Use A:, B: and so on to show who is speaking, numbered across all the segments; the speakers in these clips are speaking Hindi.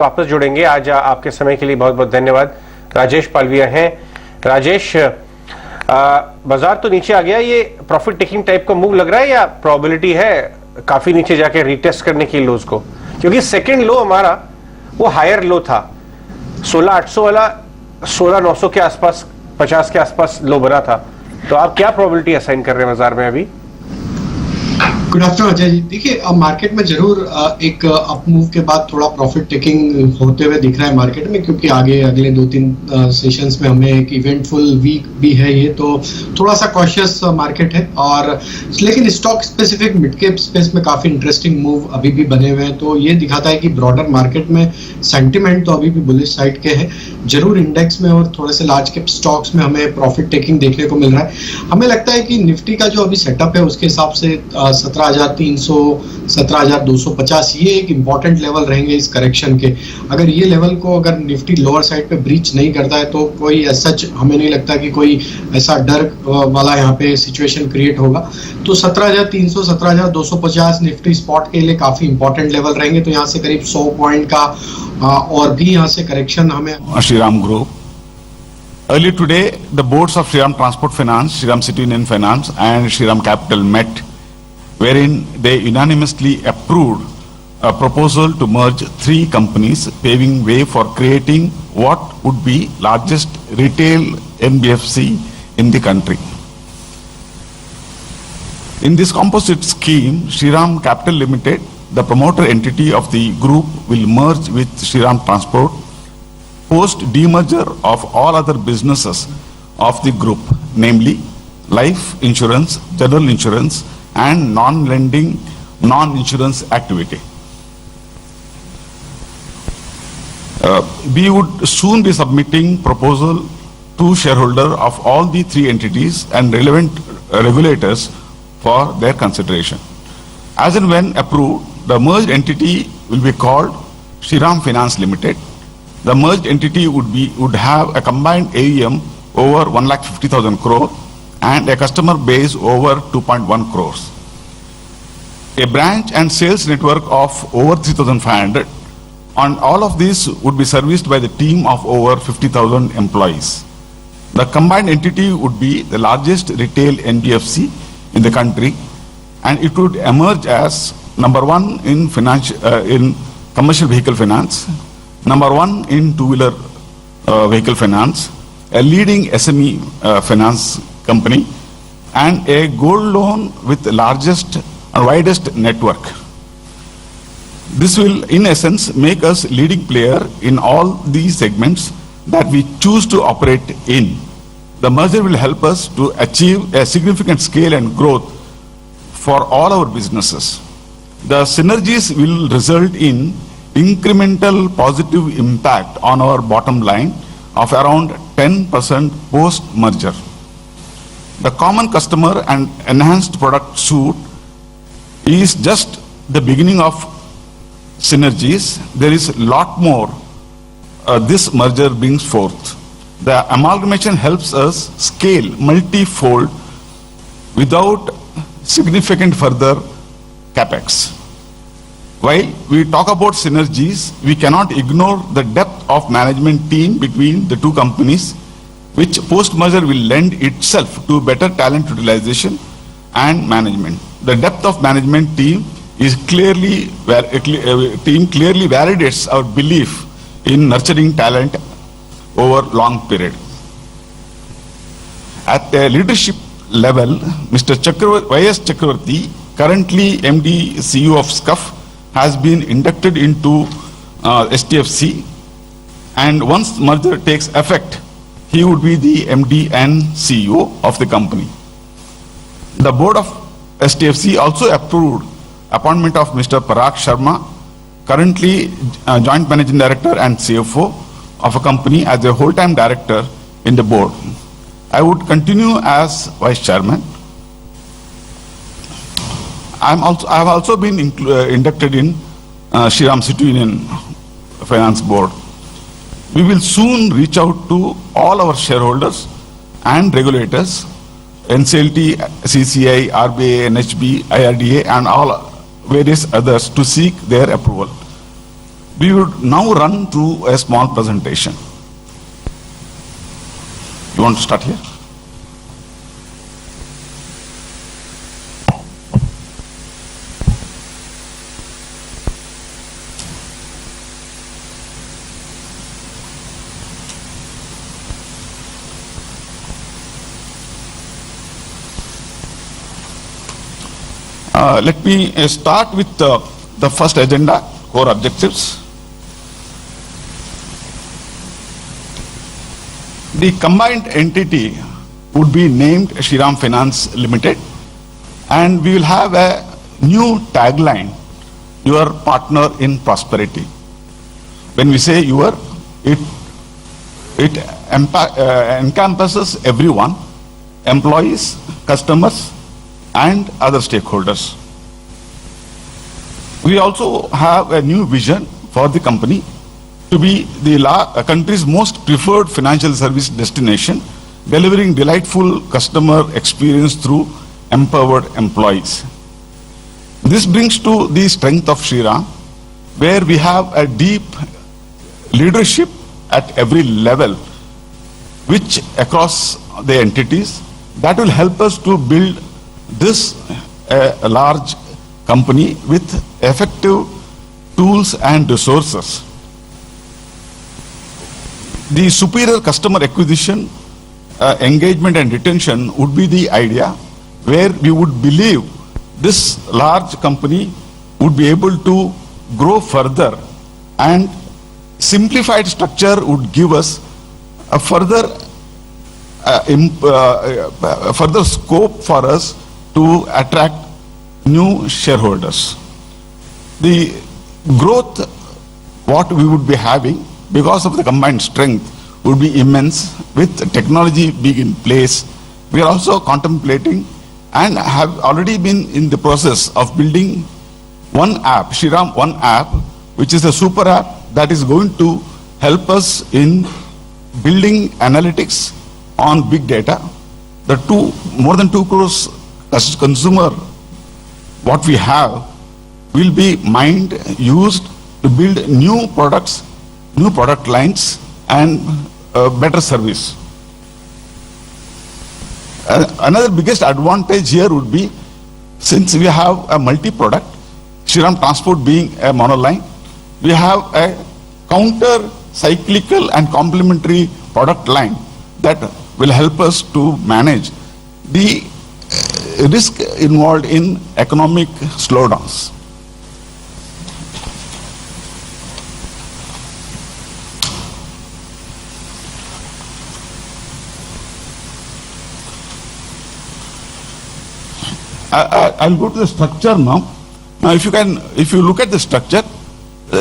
A: वापस जुड़ेंगे। आज आपके समय के लिए बहुत बहुत धन्यवाद। राजेश पालविया हैं। राजेश, बाजार तो नीचे आ गया, ये प्रॉफिट टेकिंग टाइप का मूव लग रहा है या प्रोबेबिलिटी है काफी नीचे जाके रीटेस्ट करने की लोज को? क्योंकि सेकंड लो हमारा वो हायर लो था, 16,800 वाला 16,900 के आसपास, 50 के आसपास लो बना था। तो आप क्या प्रोबेबिलिटी असाइन कर रहे हैं बाजार में अभी?
B: Good afternoon Ajay ji. देखिए, अब मार्केट में जरूर एक अप मूव के बाद थोड़ा प्रॉफिट टेकिंग होते हुए दिख रहा है मार्केट में, क्योंकि आगे अगले 2-3 सेशंस में हमें एक इवेंटफुल वीक भी है ये, तो थोड़ा सा कॉशियस मार्केट है। और लेकिन stock specific mid cap space में काफी इंटरेस्टिंग मूव अभी भी बने हुए हैं, तो ये दिखाता है कि ब्रॉडर मार्केट में सेंटिमेंट तो अभी भी बुलिश साइड के है। जरूर इंडेक्स में और थोड़े से लार्ज कैप स्टॉक्स में हमें प्रॉफिट टेकिंग देखने को मिल रहा है। हमें लगता है कि निफ्टी का जो अभी सेटअप है उसके हिसाब से 17,300, 17,250 ये एक इंपॉर्टेंट लेवल रहेंगे इस करेक्शन के। अगर ये लेवल को अगर निफ्टी लोअर साइड पे ब्रीच नहीं करता है तो कोई सच हमें नहीं लगता कि कोई ऐसा डर वाला यहाँ पे सिचुएशन क्रिएट होगा। तो 17,300, 17,250 निफ्टी स्पॉट के लिए काफी इंपॉर्टेंट लेवल रहेंगे। तो यहाँ से करीब 100 पॉइंट का और भी यहाँ से करेक्शन हमें।
C: Shriram Group. Early today, the boards of Shriram Transport Finance, Shriram City Union Finance, and Shriram Capital met, wherein they unanimously approved a proposal to merge 3 companies, paving way for creating what would be largest retail NBFC in the country. In this composite scheme, Shriram Capital Limited, the promoter entity of the group, will merge with Shriram Transport post demerger of all other businesses of the group, namely life insurance, general insurance, and non-lending, non-insurance activity. We would soon be submitting proposal to shareholder of all the 3 entities and relevant regulators for their consideration. As and when approved, the merged entity will be called Shriram Finance Limited. The merged entity would have a combined AUM over 1,50,000 crore and a customer base over 2.1 crores. A branch and sales network of over 3,500, and all of these would be serviced by the team of over 50,000 employees. The combined entity would be the largest retail NBFC in the country, and it would emerge as number 1 in commercial vehicle finance, number 1 in two-wheeler vehicle finance, a leading SME finance company, and a gold loan with the largest and widest network. This will, in essence, make us leading player in all these segments that we choose to operate in. The merger will help us to achieve a significant scale and growth for all our businesses. The synergies will result in incremental positive impact on our bottom line of around 10% post-merger. The common customer and enhanced product suite is just the beginning of synergies. There is a lot more this merger brings forth. The amalgamation helps us scale multi-fold without significant further capex. While we talk about synergies, we cannot ignore the depth of management team between the 2 companies, which post-merger will lend itself to better talent utilization and management. The depth of management team is clearly validates our belief in nurturing talent over long period. At the leadership level, Mr. Y.S. Chakravarti, currently MD CEO of SCUF, has been inducted into STFC, and once merger takes effect, he would be the MD and CEO of the company. The board of STFC also approved appointment of Mr. Parag Sharma, currently joint managing director and CFO of a company, as a whole-time director in the board. I would continue as vice chairman. I have also been inducted in Shriram City Union Finance Board. We will soon reach out to all our shareholders and regulators, NCLT, CCI, RBI, NHB, IRDA, and all various others to seek their approval. We would now run through a small presentation. You want to start here? Let me start with the first agenda, core objectives. The combined entity would be named Shriram Finance Limited, and we will have a new tagline, your partner in prosperity. When we say your, it encompasses everyone, employees, customers, and other stakeholders. We also have a new vision for the company to be the country's most preferred financial service destination, delivering delightful customer experience through empowered employees. This brings to the strength of Shriram, where we have a deep leadership at every level, which across the entities, that will help us to build this a large company with effective tools and resources. The superior customer acquisition, engagement and retention would be the idea, where we would believe this large company would be able to grow further, and simplified structure would give us a further scope for us to attract new shareholders. The growth what we would be having because of the combined strength would be immense, with technology being in place. We are also contemplating and have already been in the process of building one app, Shriram One app, which is a super app that is going to help us in building analytics on big data. The more than 2 crores consumer what we have will be mined, used to build new products, new product lines, and better service. Another biggest advantage here would be, since we have a multi-product, Shriram Transport being a monoline, we have a counter cyclical and complementary product line that will help us to manage the risk involved in economic slowdowns. I'll go to the structure now. Now, if you look at the structure,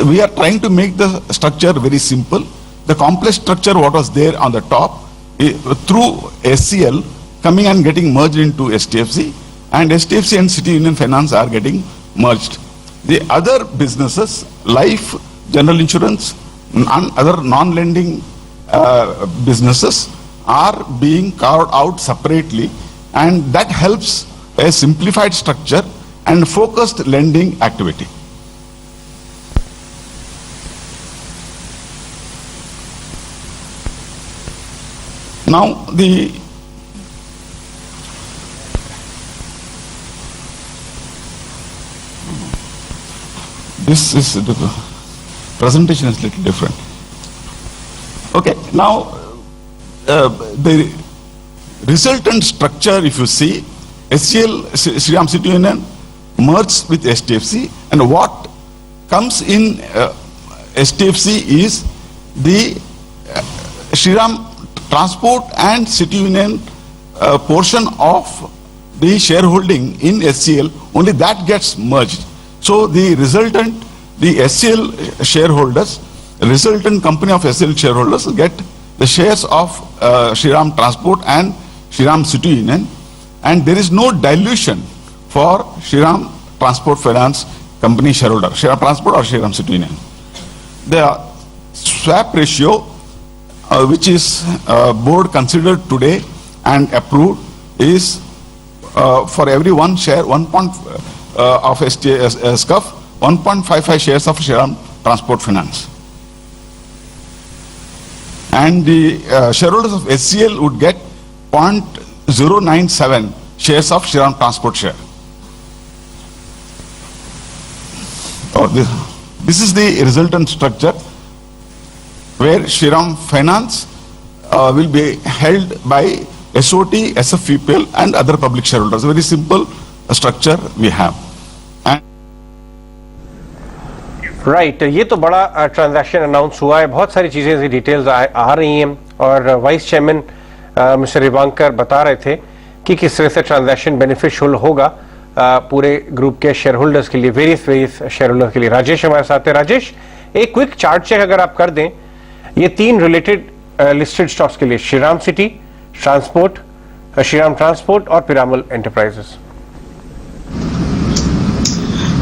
C: we are trying to make the structure very simple. The complex structure, what was there on the top, through SCL coming and getting merged into STFC, and STFC and City Union Finance are getting merged. The other businesses, life, general insurance, and other non-lending businesses are being carved out separately, and that helps a simplified structure and focused lending activity. Now, the presentation is a little different. Okay, now the resultant structure, if you see, SCL, Shriram City Union merged with STFC, and what comes in STFC is the Shriram Transport and City Union portion of the shareholding in SCL, only that gets merged. So the resultant, the SCL shareholders, resultant company of SCL shareholders get the shares of Shriram Transport and Shriram City Union, and there is no dilution for Shriram Transport Finance company shareholder, Shriram Transport or Shriram City Union. The swap ratio, which is board considered today and approved, is for every one share, of SCUF, 1.55 shares of Shriram Transport Finance. And the shareholders of SCL would get 0.097 shares of Shriram Transport share. This is the resultant structure where Shriram Finance will be held by SOT, SFPL and other public shareholders. Very simple structure we have.
A: Right ये तो बड़ा ट्रांजैक्शन अनाउंस हुआ है, बहुत सारी चीजें इसकी डिटेल्स आ रही हैं और वाइस चेयरमैन मिस्टर रिवांकर बता रहे थे कि किस तरह से ट्रांजैक्शन बेनिफिशियल होगा पूरे ग्रुप के शेयर होल्डर्स के लिए, वेरियस शेयर होल्डर्स के लिए। राजेश हमारे साथ है। राजेश, एक क्विक चार्ट चेक अगर आप कर दें ये 3 रिलेटेड लिस्टेड स्टॉक्स के लिए, Shriram city, transport, Shriram transport और पिरामल एंटरप्राइजेस।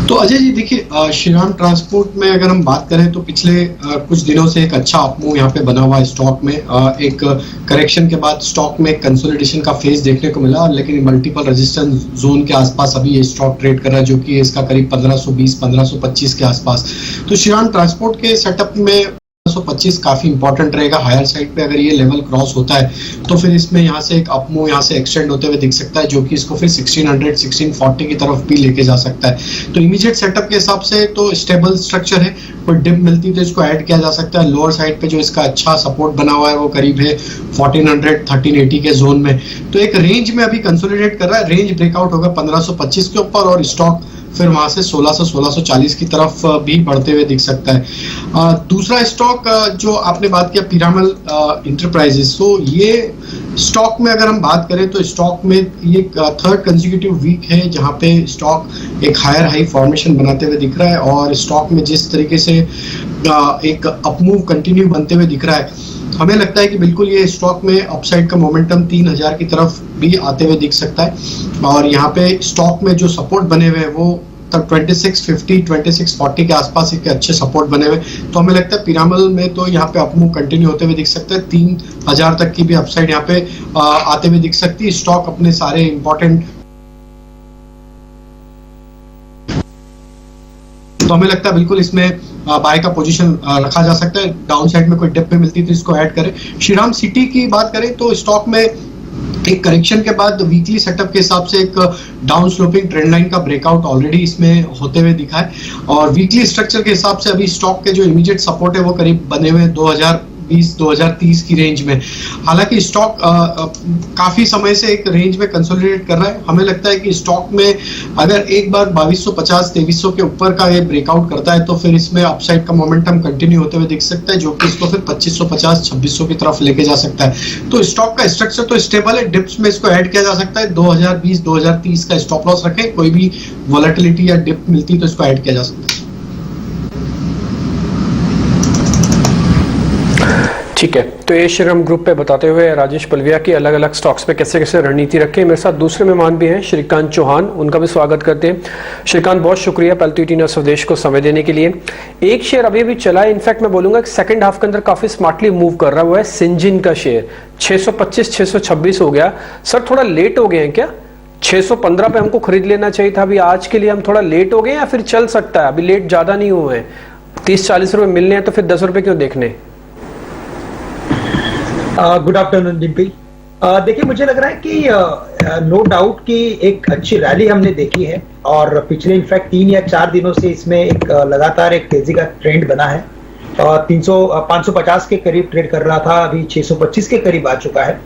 B: तो अजय जी देखिए, श्रीराम ट्रांसपोर्ट में अगर हम बात करें तो पिछले कुछ दिनों से एक अच्छा अपमूव यहाँ पे बना हुआ है स्टॉक में। एक करेक्शन के बाद स्टॉक में कंसोलिडेशन का फेज देखने को मिला, लेकिन मल्टीपल रेजिस्टेंस जोन के आसपास अभी ये स्टॉक ट्रेड कर रहा है, जो कि इसका करीब 1520-1525 के आसपास। तो श्रीराम ट्रांसपोर्ट के सेटअप में 1525 काफी इंपॉर्टेंट रहेगा। हायर साइड पे अगर ये लेवल क्रॉस होता है तो फिर इसमें यहाँ से एक अपमूव यहाँ से एक्सटेंड होते हुए दिख सकता है, जो कि इसको फिर 1600-1640 की तरफ भी लेके जा सकता है। तो इमीडिएट सेटअप के हिसाब से तो स्टेबल स्ट्रक्चर है, कोई डिप मिलती तो इसको ऐड किया जा सकता है। लोअर साइड पे जो इसका अच्छा सपोर्ट बना हुआ है वो करीब है 1400-1380 के जोन में। तो एक रेंज में अभी कंसोलिडेट कर रहा है, रेंज ब्रेकआउट होगा 1525 के ऊपर और स्टॉक फिर वहां से 1600-1640 की तरफ भी बढ़ते हुए दिख सकता है। दूसरा स्टॉक जो आपने बात किया पिरामल इंटरप्राइजेस, तो ये स्टॉक में अगर हम बात करें तो स्टॉक में ये थर्ड कंसेक्यूटिव वीक है जहां पे स्टॉक एक हायर हाई फॉर्मेशन बनाते हुए दिख रहा है और स्टॉक में जिस तरीके से एक अपमूव कंटिन्यू बनते हुए दिख रहा है, हमें लगता है कि बिल्कुल ये स्टॉक में अपसाइड का मोमेंटम 3000 की तरफ भी आते हुए दिख सकता है। और यहाँ पे स्टॉक में जो सपोर्ट बने हुए हैं वो तक 2650-2640 के आसपास एक अच्छे सपोर्ट बने हुए, तो हमें लगता है पिरामल में तो यहाँ पे अपमूव कंटिन्यू होते हुए दिख सकता है। 3000 तक की भी अपसाइड यहाँ पे आते हुए दिख सकती है। स्टॉक अपने सारे इंपॉर्टेंट, तो हमें लगता है बिल्कुल इसमें बाय का पोजीशन रखा जा सकता है। डाउन साइड में कोई डिप में मिलती है तो इसको ऐड करें। श्रीराम सिटी की बात करें तो स्टॉक में एक करेक्शन के बाद वीकली सेटअप के हिसाब से एक डाउन स्लोपिंग ट्रेंड लाइन का ब्रेकआउट ऑलरेडी इसमें होते हुए दिखा है और वीकली स्ट्रक्चर के हिसाब से अभी स्टॉक के जो इमीडिएट सपोर्ट है वो करीब बने हुए 2020-2030 की रेंज में। हालांकि स्टॉक काफी समय से एक रेंज में कंसोलिडेट कर रहा है। हमें लगता है कि स्टॉक में अगर एक बार 2250-2300 के ऊपर का ये ब्रेकआउट करता है तो फिर इसमें अपसाइड का मोमेंटम कंटिन्यू होते हुए दिख सकता है, जो कि इसको फिर 2550-2600 की तरफ लेके जा सकता है। तो स्टॉक का स्ट्रक्चर तो स्टेबल है, डिप्स में इसको ऐड किया जा सकता है। 2020-2030 का स्टॉप लॉस रखें, कोई भी वॉलेटिलिटी या डिप मिलती है तो इसको ऐड किया जा सकता है।
D: ठीक है, तो ये श्रीराम ग्रुप पे बताते हुए राजेश पलविया की अलग अलग स्टॉक्स पे कैसे कैसे रणनीति रखें। मेरे साथ दूसरे मेहमान भी हैं श्रीकांत चौहान, उनका भी स्वागत करते हैं। श्रीकांत, बहुत शुक्रिया पलती टीना स्वदेश को समय देने के लिए। एक शेयर अभी भी चला है, इनफैक्ट मैं बोलूंगा कि सेकंड हाफ के अंदर काफी स्मार्टली मूव कर रहा हुआ है सिंजिन का शेयर 625-626 हो गया। सर थोड़ा लेट हो गए हैं क्या? 615 पे हमको खरीद लेना चाहिए था, अभी आज के लिए हम थोड़ा लेट हो गए या फिर चल सकता है? अभी लेट ज्यादा नहीं हुए हैं, 30-40 रुपए मिलने हैं तो फिर 10 रुपए क्यों देखने?
E: Good afternoon Dimpy. देखिए मुझे लग रहा है कि नो डाउट कि एक अच्छी रैली हमने देखी है और पिछले इनफैक्ट 3 या 4 दिनों से इसमें एक लगातार एक तेजी का ट्रेंड बना है और 550 के करीब ट्रेड कर रहा था, अभी 625 के करीब आ चुका है।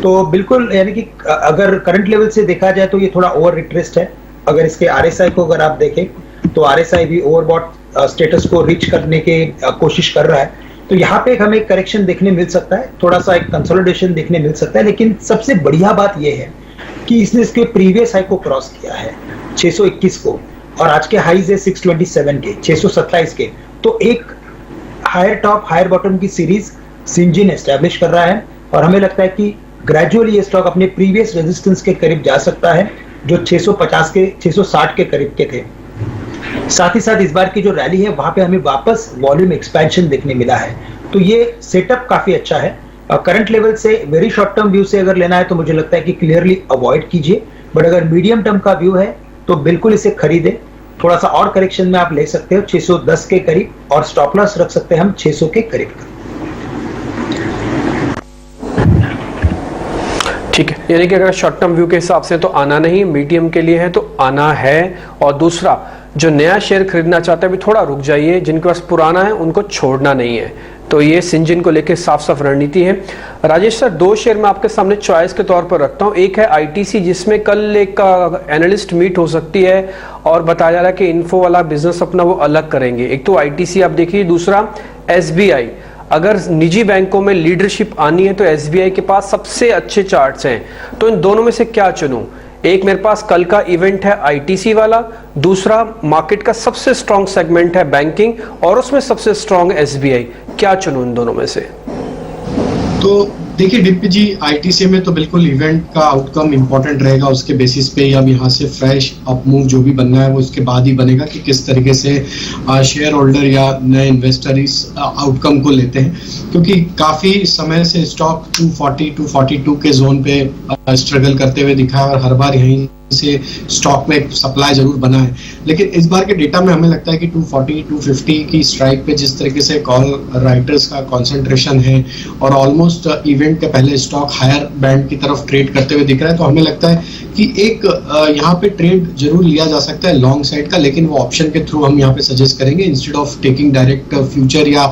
E: तो बिल्कुल यानी कि अगर करंट लेवल से देखा जाए तो ये थोड़ा ओवर रिट्रेस्ड है। अगर इसके RSI को अगर आप देखें तो RSI भी ओवरबॉट स्टेटस को रीच करने के कोशिश कर रहा है। तो यहाँ पे हमें एक करेक्शन देखने मिल सकता है, थोड़ा सा एक कंसोलिडेशन देखने मिल सकता है, लेकिन सबसे बढ़िया बात यह है कि इसने इसके प्रीवियस हाई को क्रॉस किया है 621 को और आज के हाईज है 627 के, 627 के। तो एक हायर टॉप हायर बॉटम की सीरीज सिंजिन एस्टैब्लिश कर रहा है और हमें लगता है कि ग्रेजुअली ये स्टॉक अपने प्रीवियस रेजिस्टेंस के करीब जा सकता है जो 650 के 660 के करीब के थे। साथ ही साथ इस बार की जो रैली है वहां पे हमें वापस वॉल्यूम एक्सपेंशन देखने मिला है, तो ये सेटअप काफी अच्छा है। करंट लेवल से वेरी शॉर्ट टर्म व्यू से अगर लेना है तो मुझे लगता है कि क्लियरली अवॉइड कीजिए, बट अगर मीडियम टर्म का व्यू है तो बिल्कुल इसे खरीदें थोड़ा सा और करेक्शन में आप ले सकते हो 610 के करीब, और स्टॉप लॉस रख सकते हैं हम 600 के करीब।
D: ठीक है, यानी कि अगर शॉर्ट टर्म व्यू के हिसाब से तो आना नहीं, मीडियम के लिए है तो आना है। और दूसरा, जो नया शेयर खरीदना चाहता है भी थोड़ा रुक जाइए, जिनके पास पुराना है उनको छोड़ना नहीं है। तो ये सिंजिन को लेकर साफ साफ रणनीति है। राजेश सर, दो शेयर मैं आपके सामने चॉइस के तौर पर रखता हूँ। एक है आईटीसी, जिसमें कल एक एनालिस्ट मीट हो सकती है और बताया जा रहा है कि इन्फो वाला बिजनेस अपना वो अलग करेंगे। एक तो आईटीसी आप देखिए, दूसरा एसबीआई। अगर निजी बैंकों में लीडरशिप आनी है तो एसबीआई के पास सबसे अच्छे चार्ट्स हैं, तो इन दोनों में से क्या चुनूं? एक मेरे पास कल का इवेंट है आईटीसी वाला, दूसरा मार्केट का सबसे स्ट्रॉन्ग सेगमेंट है बैंकिंग और उसमें सबसे स्ट्रॉन्ग एसबीआई। क्या चुनूं इन दोनों में से?
B: तो देखिए डिम्पी जी, आईटीसी में तो बिल्कुल इवेंट का आउटकम इंपॉर्टेंट रहेगा, उसके बेसिस पे अब यहाँ से फ्रेश अप मूव जो भी बनना है वो उसके बाद ही बनेगा कि किस तरीके से शेयर होल्डर या नए इन्वेस्टर इस आउटकम को लेते हैं, क्योंकि काफी समय से स्टॉक 240 242 के जोन पे स्ट्रगल करते हुए दिखा है और हर बार यहीं से स्टॉक में सप्लाई जरूर बना है। लेकिन इस बार के डेटा में हमें लगता है कि 240 250 की स्ट्राइक पे जिस तरीके से कॉल राइटर्स का कंसंट्रेशन है और ऑलमोस्ट इवेंट के पहले स्टॉक हायर बैंड की तरफ ट्रेड करते हुए दिख रहा है, तो हमें लगता है कि एक यहाँ पे ट्रेड जरूर लिया जा सकता है लॉन्ग साइड का, लेकिन वो ऑप्शन के थ्रू हम यहाँ पे सजेस्ट करेंगे। Instead of taking direct future या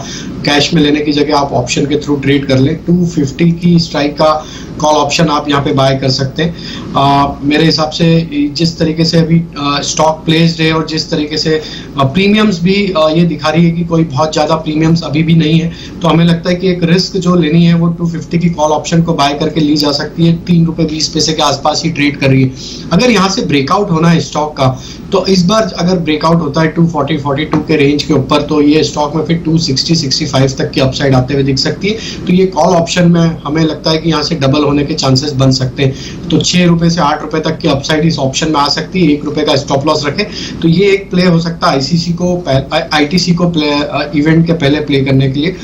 B: कैश में लेने की जगह आप ऑप्शन के थ्रू ट्रेड कर लें। 250 की स्ट्राइक का कॉल ऑप्शन आप यहाँ पे बाय कर सकते हैं। मेरे हिसाब से जिस तरीके से अभी स्टॉक प्लेस्ड है और जिस तरीके से प्रीमियम्स भी ये दिखा रही है कि कोई बहुत ज्यादा प्रीमियम्स अभी भी नहीं है, तो हमें लगता है कि एक रिस्क जो लेनी है वो 250 की कॉल ऑप्शन को बाय करके ली जा सकती है। 3 रुपए 20 पैसे के आसपास ही ट्रेड कर रही है। अगर यहाँ से ब्रेकआउट होना है स्टॉक का, तो इस बार अगर ब्रेकआउट होता है 240 42 के रेंज के ऊपर, तो ये स्टॉक में फिर 260 65 तक की अपसाइड आते हुए दिख सकती है। तो ये कॉल ऑप्शन में हमें लगता है कि यहाँ से डबल होने के चांसेस बन सकते हैं। तो 6 रुपए से 8 रुपए तक की अपसाइड इस ऑप्शन में आ सकती है। 1 रुपए का स्टॉप लॉस रखें तो ये एक प्ले हो सकता है आईटीसी को इवेंट के पहले प्ले करने के लिए।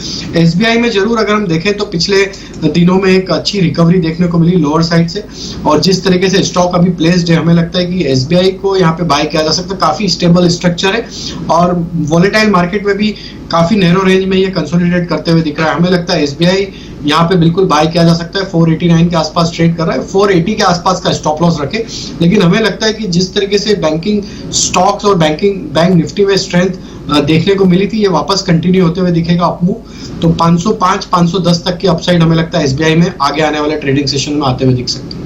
B: एसबीआई में जरूर अगर हम देखें तो पिछले दिनों में एक अच्छी रिकवरी देखने को मिली लोअर साइड से, और जिस तरीके से स्टॉक अभी प्लेस्ड है हमें लगता है कि एसबीआई को यहाँ पे बाय किया जा सकता है। काफी स्टेबल स्ट्रक्चर है और वॉलेटाइल मार्केट में भी काफी नैरो रेंज में ये कंसोलिडेट करते हुए दिख रहा है। हमें लगता है एसबीआई यहाँ पे बिल्कुल बाय किया जा सकता है। 489 के आसपास ट्रेड कर रहा है, 480 के आसपास का स्टॉप लॉस रखे। लेकिन हमें लगता है कि जिस तरीके से बैंकिंग स्टॉक्स और बैंक निफ्टी में स्ट्रेंथ देखने को मिली थी, ये वापस कंटिन्यू होते हुए दिखेगा अपमूव। तो 505 510 तक की अपसाइड हमें लगता है एसबीआई में आगे आने वाले ट्रेडिंग सेशन में आते हुए दिख सकती है।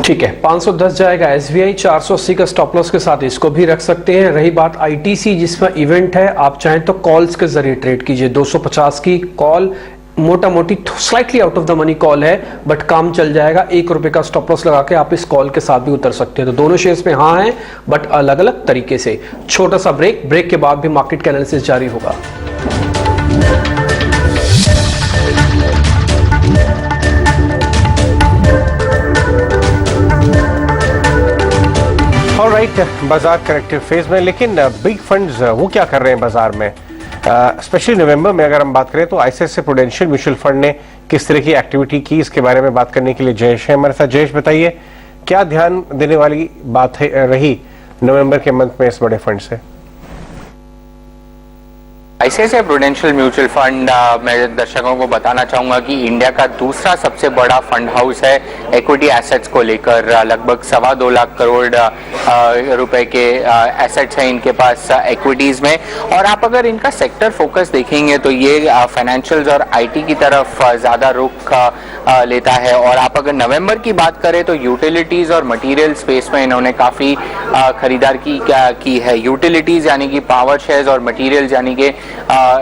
D: ठीक है, 510 जाएगा एसबीआई, 480 का स्टॉप लॉस के साथ इसको भी रख सकते हैं। रही बात आईटीसी जिसमें इवेंट है, आप चाहें तो कॉल्स के जरिए ट्रेड कीजिए। 250 की कॉल मोटा मोटी slightly out of the money call है, बट काम चल जाएगा। 1 रुपए का स्टॉप लॉस लगा के आप इस कॉल के साथ भी उतर सकते हैं। तो दोनों शेयर्स में हाँ है, बट अलग अलग तरीके से। छोटा सा ब्रेक के बाद भी मार्केट का एनालिसिस जारी होगा।
A: ऑलराइट, बाजार करेक्टिव फेज में, लेकिन बिग फंड्स वो क्या कर रहे हैं बाजार में? स्पेशली नवंबर में अगर हम बात करें तो आईसीआईसीआई प्रूडेंशियल म्यूचुअल फंड ने किस तरह की एक्टिविटी की, इसके बारे में बात करने के लिए जयेश है हमारे साथ। जयेश, बताइए क्या ध्यान देने वाली बात है रही नवंबर के मंथ में इस बड़े फंड से?
F: आईसीआईसीआई प्रूडेंशियल म्यूचुअल फंड मैं दर्शकों को बताना चाहूंगा कि इंडिया का दूसरा सबसे बड़ा फंड हाउस है इक्विटी एसेट्स को लेकर। लगभग 2.25 लाख करोड़ रुपए के एसेट्स हैं इनके पास इक्विटीज में। और आप अगर इनका सेक्टर फोकस देखेंगे तो ये फाइनेंशियल्स और आईटी की तरफ ज्यादा रुख लेता है। और आप अगर नवंबर की बात करें तो यूटिलिटीज और मटेरियल स्पेस में इन्होंने काफी खरीदारी की है। यूटिलिटीज यानी कि पावर शेयर्स और मटेरियल यानी कि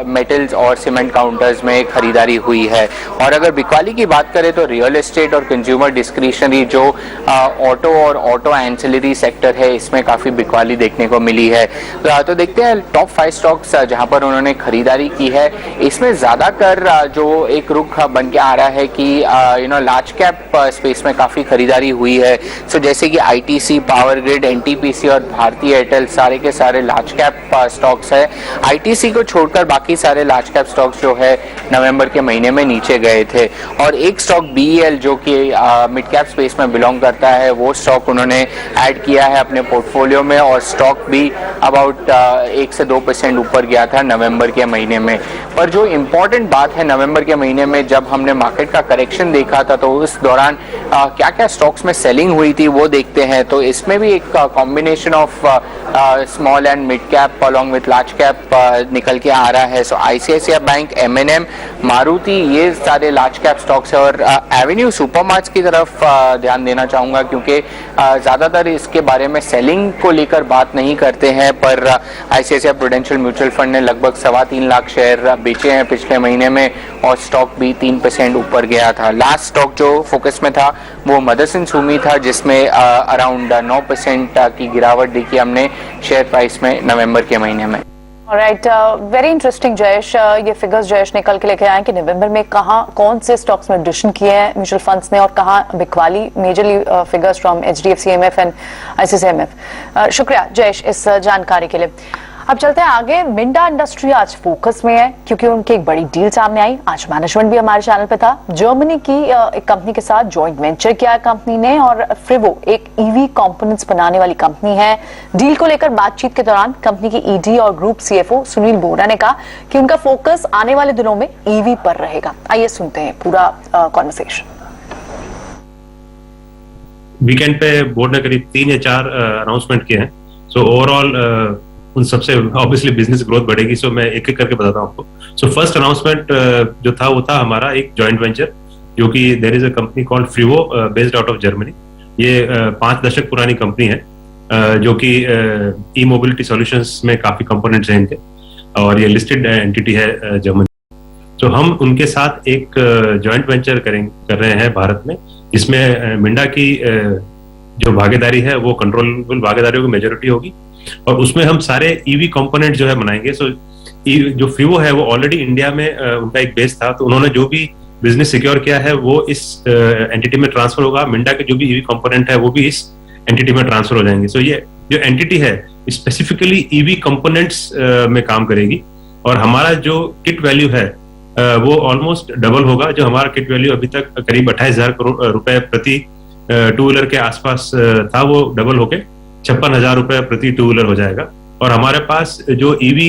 F: मेटल्स और सीमेंट काउंटर्स में खरीदारी हुई है। और अगर बिकवाली की बात करें तो रियल एस्टेट और कंज्यूमर डिस्क्रिशनरी जो ऑटो और ऑटो एंसिलरी सेक्टर है, इसमें काफी बिकवाली देखने को मिली है। तो देखते हैं टॉप 5 स्टॉक्स जहां पर उन्होंने खरीदारी की है। इसमें ज्यादातर जो एक रुख बन के आ रहा है कि लार्ज कैप स्पेस में काफी खरीदारी हुई है। सो जैसे कि आईटीसी, पावर ग्रिड, एनटीपीसी और भारतीय एयरटेल सारे के सारे लार्ज कैप स्टॉक्स है। आईटीसी को छोड़कर छोड़कर बाकी सारे लार्ज कैप स्टॉक्स जो है नवंबर के महीने में नीचे गए थे। और एक स्टॉक BEL जो कि मिड कैप स्पेस में बिलोंग करता है, वो स्टॉक उन्होंने ऐड किया है अपने पोर्टफोलियो में और स्टॉक भी अबाउट 1 से 2% ऊपर गया था नवंबर के महीने में। पर जो इम्पोर्टेंट बात है, नवंबर के महीने में जब हमने मार्केट का करेक्शन देखा था तो उस दौरान क्या क्या स्टॉक्स में सेलिंग हुई थी वो देखते हैं। तो इसमें भी एक combination of small and mid cap along with large cap निकल के आ रहा है। सो ICICI बैंक, M&M, मारुति, ये सारे लार्ज कैप स्टॉक्स है। और एवेन्यू सुपरमार्ट्स की तरफ ध्यान देना चाहूंगा क्योंकि ज्यादातर इसके बारे में सेलिंग को लेकर बात नहीं करते हैं, पर ICICI प्रूडेंशियल म्यूचुअल फंड ने लगभग 3.25 लाख शेयर बेचे हैं पिछले महीने में और स्टॉक भी 3% ऊपर गया था। लास्ट स्टॉक जो फोकस में था वो मदरसन सुमी था, जिसमें अराउंड 9% की गिरावट देखी हमने शेयर प्राइस में नवंबर के महीने में।
G: Right, very interesting Jayesh. ये फिगर्स जयेश निकल के लेके आए कि नवंबर में कहाँ कौन से स्टॉक्स में एडिशन किए हैं म्यूचुअल फंड्स ने और कहाँ बिकवाली, majorly figures from HDFC MF and ICICI MF। शुक्रिया जयेश इस जानकारी के लिए। अब चलते हैं आगे। मिंडा इंडस्ट्री आज फोकस में है क्योंकि उनकी एक बड़ी डील सामने आई। आज मैनेजमेंट भी हमारे चैनल पे था। जर्मनी की एक कंपनी के साथ जॉइंट वेंचर किया है कंपनी ने और फ्रिवो एक EV कंपोनेंट्स बनाने वाली कंपनी है। डील को लेकर बातचीत के दौरान कंपनी की ED और ग्रुप CFO सुनील बोरा ने कहा कि उनका फोकस आने वाले दिनों में EV पर रहेगा। आइए सुनते हैं पूरा कॉन्वर्सेशन।
H: वीकेंड पे बोर्ड ने करीब 3 या 4 अनाउंसमेंट किए हैं। सो ओवरऑल उन सबसे ऑब्वियसली बिजनेस ग्रोथ बढ़ेगी। सो मैं एक एक करके बताता हूँ आपको। सो फर्स्ट अनाउंसमेंट जो था वो था हमारा एक जॉइंट वेंचर, जो कि there is a company called Frivo based out of Germany. ये 5 दशक पुरानी कंपनी है जो कि ई मोबिलिटी सॉल्यूशंस में काफी कंपोनेंट्स हैं इनके, और ये लिस्टेड एंटिटी है जर्मनी। तो हम उनके साथ एक जॉइंट वेंचर कर रहे हैं भारत में, जिसमें मिंडा की जो भागीदारी है वो कंट्रोलेबल भागीदारियों की मेजोरिटी होगी और उसमें हम सारे EV कंपोनेंट जो है बनाएंगे। सो जो फ्रिवो है वो ऑलरेडी इंडिया में उनका एक बेस था, तो उन्होंने जो भी बिजनेस सिक्योर किया है वो इस एंटिटी में ट्रांसफर होगा। मिंडा के जो भी EV कंपोनेंट है वो भी इस एंटिटी में ट्रांसफर हो जाएंगे। सो ये जो एंटिटी है स्पेसिफिकली EV कंपोनेंट्स में काम करेगी और हमारा जो किट वैल्यू है वो ऑलमोस्ट डबल होगा। जो हमारा किट वैल्यू अभी तक करीब 28,000 करोड़ रुपए प्रति टू व्हीलर के आसपास था, वो डबल होके 56,000 रुपए प्रति टू व्हीलर हो जाएगा। और हमारे पास जो EV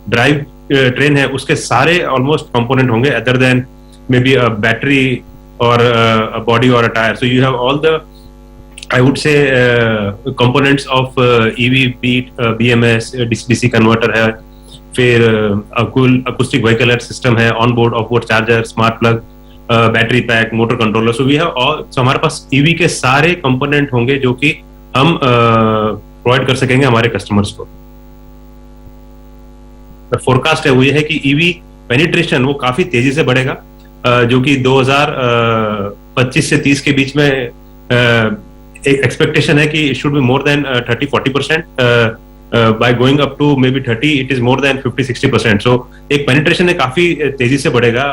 H: ड्राइव ट्रेन है उसके सारे ऑलमोस्ट कंपोनेंट होंगे other than maybe a battery और अ बॉडी और a tyre. So you have all the I would say components of EV beat, BMS, DC converter है, फिर अकूस्टिक व्हीकल एड सिस्टम है, on board off board charger, smart plug, battery pack, motor controller. So we have all. सो हमारे पास EV के सारे कंपोनेंट होंगे जो कि हम प्रोवाइड कर सकेंगे हमारे कस्टमर्स को। फोरकास्ट है वो ये है कि EV पेनिट्रेशन वो काफी तेजी से बढ़ेगा, जो कि 2025 से 30 के बीच में एक एक्सपेक्टेशन है कि it should be more than 30-40%। by going up to maybe 30, it is more than 50-60%. So एक पेनिट्रेशन है काफी तेजी से बढ़ेगा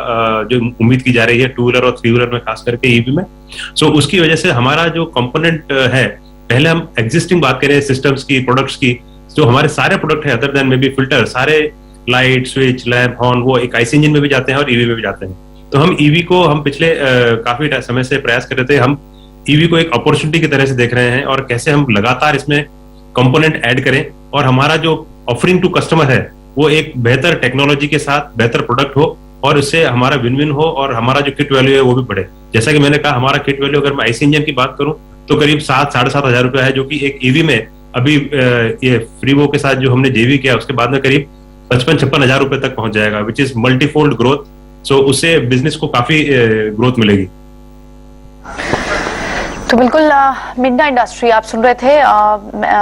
H: जो उम्मीद की जा रही है 2 व्हीलर और 3 व्हीलर में, खास करके EV में। सो उसकी वजह से हमारा जो कंपोनेंट है, पहले हम एग्जिस्टिंग बात करें सिस्टम्स की, प्रोडक्ट्स की, जो हमारे सारे प्रोडक्ट है other than may be filter, सारे लाइट, स्विच, लैंप, हॉर्न वो एक IC इंजन में भी जाते हैं और EV में भी जाते हैं। तो हम EV को हम पिछले काफी समय से प्रयास कर रहे थे, हम EV को एक अपॉर्चुनिटी की तरह से देख रहे हैं और कैसे हम लगातार इसमें कंपोनेंट ऐड करें और हमारा जो ऑफरिंग टू कस्टमर है वो एक बेहतर टेक्नोलॉजी के साथ बेहतर प्रोडक्ट हो और उससे हमारा विन विन हो और हमारा जो किट वैल्यू है वो भी बढ़े। जैसा कि मैंने कहा, हमारा किट वैल्यू अगर मैं IC इंजन की बात करूं तो करीब 7-7.5 हजार रुपया है, जो कि एक EV में अभी ये फ्रीवो के साथ जो हमने JV किया उसके बाद में करीब 55-56 हजार रुपए तक पहुंच जाएगा, विच इज मल्टीफोल्ड ग्रोथ। सो उससे बिजनेस को काफी ग्रोथ मिलेगी।
G: तो बिल्कुल मिंडा इंडस्ट्री आप सुन रहे थे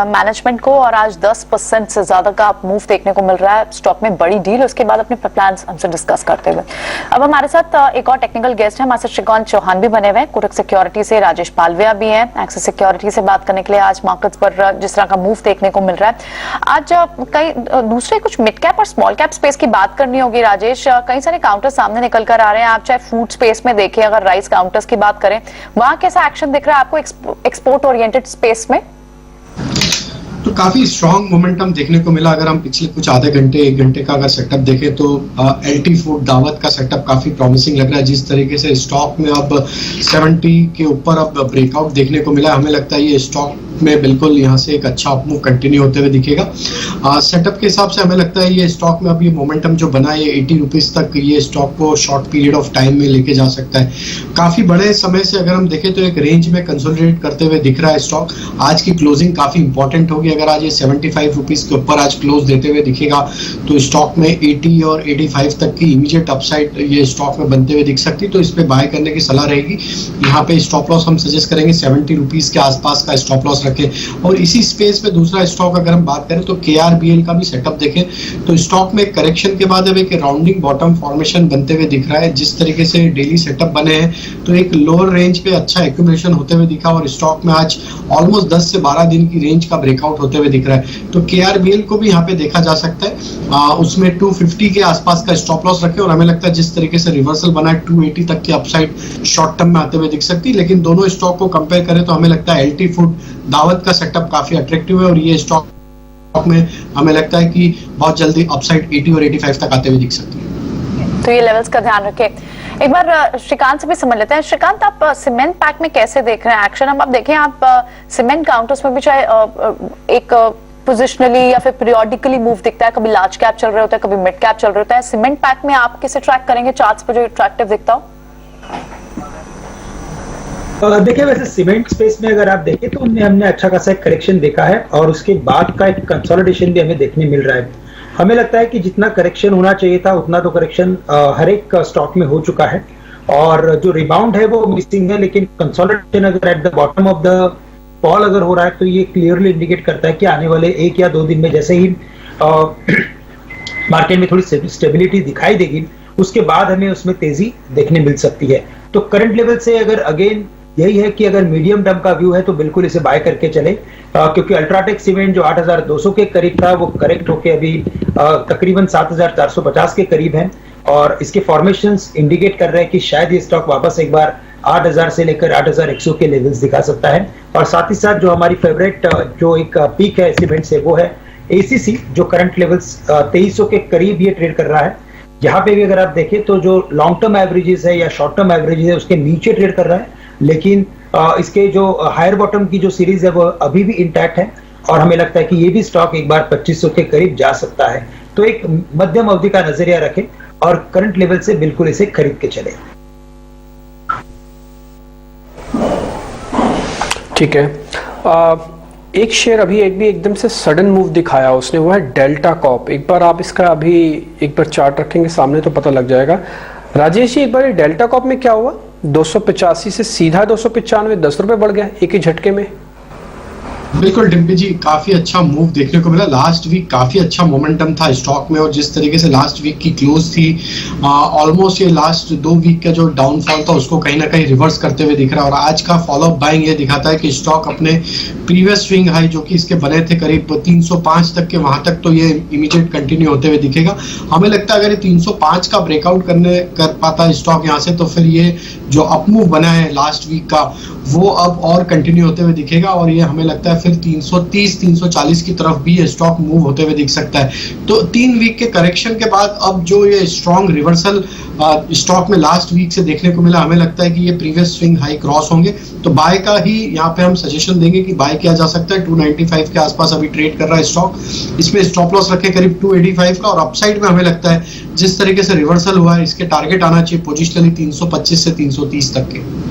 G: मैनेजमेंट को, और आज 10% से ज्यादा का मूव देखने को मिल रहा है स्टॉक में। बड़ी डील, उसके बाद अपने प्लान्स हमसे डिस्कस करते हुए अब हमारे साथ एक और टेक्निकल गेस्ट है, हमारे साथ श्रीकांत चौहान भी बने हुए हैं, कोटक सिक्योरिटी से राजेश पालविया भी हैं एक्सिस सिक्योरिटी से, बात करने के लिए आज मार्केट्स पर जिस तरह का मूव देखने को मिल रहा है। आज कई दूसरे कुछ मिड कैप और स्मॉल कैप स्पेस की बात करनी होगी राजेश। कई सारे काउंटर सामने निकल कर आ रहे हैं। आप चाहे फूड स्पेस में देखें, अगर राइस काउंटर्स की बात करें, वहां कैसा एक्शन दिख रहा है आपको एक्सपोर्ट ओरिएंटेड स्पेस में?
B: तो काफी स्ट्रांग मोमेंटम देखने को मिला। अगर हम पिछले कुछ आधे घंटे 1 घंटे का अगर सेटअप देखें तो एलटी फूड दावत का सेटअप काफी प्रॉमिसिंग लग रहा है। जिस तरीके से स्टॉक में अब 70 के ऊपर अब ब्रेकआउट देखने को मिला, हमें लगता है ये स्टॉक में बिल्कुल यहाँ से एक अच्छा अपमूव कंटिन्यू होते हुए दिखेगा। सेटअप के हिसाब से हमें लगता है ये स्टॉक में अब ये मोमेंटम जो बना है 80 रुपीज तक ये स्टॉक को शॉर्ट पीरियड ऑफ टाइम में लेके जा सकता है। काफी बड़े समय से अगर हम देखें तो एक रेंज में कंसोलिडेट करते हुए दिख रहा है स्टॉक। आज की क्लोजिंग काफी इंपॉर्टेंट होगी। अगर आज ये 75 रुपीज के ऊपर आज क्लोज देते हुए दिखेगा तो स्टॉक में 80 और 85 तक की इमीडिएट अपसाइड ये स्टॉक में बनते हुए दिख सकती, तो इस पे बाय करने की सलाह रहेगी। यहाँ पे स्टॉप लॉस हम सजेस्ट करेंगे 70 रुपीज के आसपास का स्टॉप लॉस रखें। और इसी स्पेस में दूसरा स्टॉक अगर हम बात करें तो KRBL का भी सेटअप देखें तो स्टॉक में करेक्शन के बाद अब एक राउंडिंग बॉटम फॉर्मेशन बनते हुए दिख रहा है। जिस तरीके से डेली सेटअप बने हैं तो एक लोअर रेंज पे अच्छा एक्यूमुलेशन होते हुए दिखा और स्टॉक में आज ऑलमोस्ट 10 से 12 दिन की रेंज का ब्रेकआउट होते हुए दिख रहा है। तो KRBL को भी यहाँ पे देखा जा सकता है। उसमें 250 के आसपास का स्टॉप लॉस रखें और हमें लगता है जिस तरीके से रिवर्सल बना है 280 तक की अपसाइड शॉर्ट टर्म में आते हुए दिख सकती है। लेकिन दोनों स्टॉक को कंपेयर करें तो हमें लगता है एलटी फूड दावत का सेटअप काफी अट्रैक्टिव है और ये स्टॉक में हमें लगता है कि बहुत जल्दी अपसाइड 80 और 85 तक आते हुए दिख सकती है।
G: तो ये लेवल्स का ध्यान रखें। एक बार श्रीकांत से भी समझ लेते हैं। श्रीकांत, आप सीमेंट पैक में कैसे देख रहे हैं एक्शन? अब आप देखें, आप सीमेंट काउंटर्स में भी चाहे एक पोजिशनली या फिर पीरियोडिकली मूव दिखता है, कभी लार्ज कैप चल रहे होता है, कभी मिड कैप चल रहे होता है। सीमेंट पैक में आप किसे ट्रैक करेंगे चार्ट्स पे जो अट्रैक्टिव दिखता हो?
E: देखिए, वैसे सीमेंट स्पेस में अगर आप देखें तो हमने अच्छा खासा एक करेक्शन देखा है और उसके बाद का एक कंसोलिडेशन भी हमें देखने मिल रहा है। हमें लगता है कि जितना करेक्शन होना चाहिए था उतना तो करेक्शन हर एक स्टॉक में हो चुका है और जो रिबाउंड है वो मिसिंग है। लेकिन कंसोलिडेशन अगर at the bottom of the fall अगर हो रहा है तो ये क्लियरली इंडिकेट करता है कि आने वाले 1 या 2 दिन में जैसे ही मार्केट में थोड़ी स्टेबिलिटी दिखाई देगी उसके बाद हमें उसमें तेजी देखने मिल सकती है। तो करंट लेवल से अगर अगेन यही है कि अगर मीडियम टर्म का व्यू है तो बिल्कुल इसे बाय करके चले, क्योंकि अल्ट्राटेक सीमेंट जो 8,200 के करीब था वो करेक्ट होके अभी तकरीबन 7,450 के करीब है और इसके फॉर्मेशंस इंडिकेट कर रहे हैं कि शायद ये स्टॉक वापस एक बार 8,000 से लेकर 8,100 के लेवल्स दिखा सकता है। और साथ ही साथ जो हमारी फेवरेट जो एक पीक है सीमेंट से वो है ACC, जो करंट लेवल्स 2300 के करीब ये ट्रेड कर रहा है। यहाँ पे भी अगर आप देखें तो जो लॉन्ग टर्म एवरेजेस है या शॉर्ट टर्म एवरेजेस है उसके नीचे ट्रेड कर रहा है, लेकिन इसके जो हायर बॉटम की जो सीरीज है वो अभी भी इंटैक्ट है और हमें लगता है कि ये भी स्टॉक एक बार 2500 के करीब जा सकता है। तो एक मध्यम अवधि का नजरिया रखें और करंट लेवल से बिल्कुल इसे खरीद के चले।
D: ठीक है। एक शेयर अभी एकदम से सडन मूव दिखाया उसने, वो है डेल्टा कॉप। एक बार आप इसका अभी एक बार चार्ट रखेंगे सामने तो पता लग जाएगा। राजेश जी, एक बार डेल्टा कॉप में क्या हुआ? 285 से सीधा 295, 10 रुपए बढ़ गया एक ही झटके में।
B: बिल्कुल डिम्पी जी, काफी अच्छा मूव देखने को मिला। लास्ट वीक काफी अच्छा मोमेंटम था स्टॉक में और जिस तरीके से लास्ट वीक की क्लोज थी ऑलमोस्ट ये लास्ट 2 वीक का जो डाउनफॉल था उसको कहीं ना कहीं रिवर्स करते हुए दिख रहा है और आज का फॉलोअप बाइंग ये दिखाता है कि स्टॉक अपने प्रीवियस स्विंग हाई जो कि इसके बने थे करीब 305 तक के, वहां तक तो ये इमीडिएट कंटिन्यू होते हुए दिखेगा। हमें लगता है अगर ये 305 का ब्रेकआउट कर पाता है स्टॉक यहाँ से तो फिर ये जो अपमूव बना है लास्ट वीक का वो अब और कंटिन्यू होते हुए दिखेगा और ये हमें लगता है फिर 330 340 की तरफ भी ये स्टॉक मूव होते हुए दिख सकता है। तो 3 वीक के करेक्शन के बाद अब जो ये स्ट्रॉन्ग रिवर्सल स्टॉक में लास्ट वीक से देखने को मिला, हमें लगता है कि ये प्रीवियस स्विंग हाई क्रॉस होंगे तो बाय का ही यहाँ पे हम सजेशन देंगे कि बाय किया जा सकता है। 295 के आसपास अभी ट्रेड कर रहा है स्टॉक, इसमें स्टॉप लॉस रखे करीब 285 का और अपसाइड में हमें लगता है जिस तरीके से रिवर्सल हुआ है इसके टारगेट आना चाहिए पोजिशनली 325 से 330 तक के।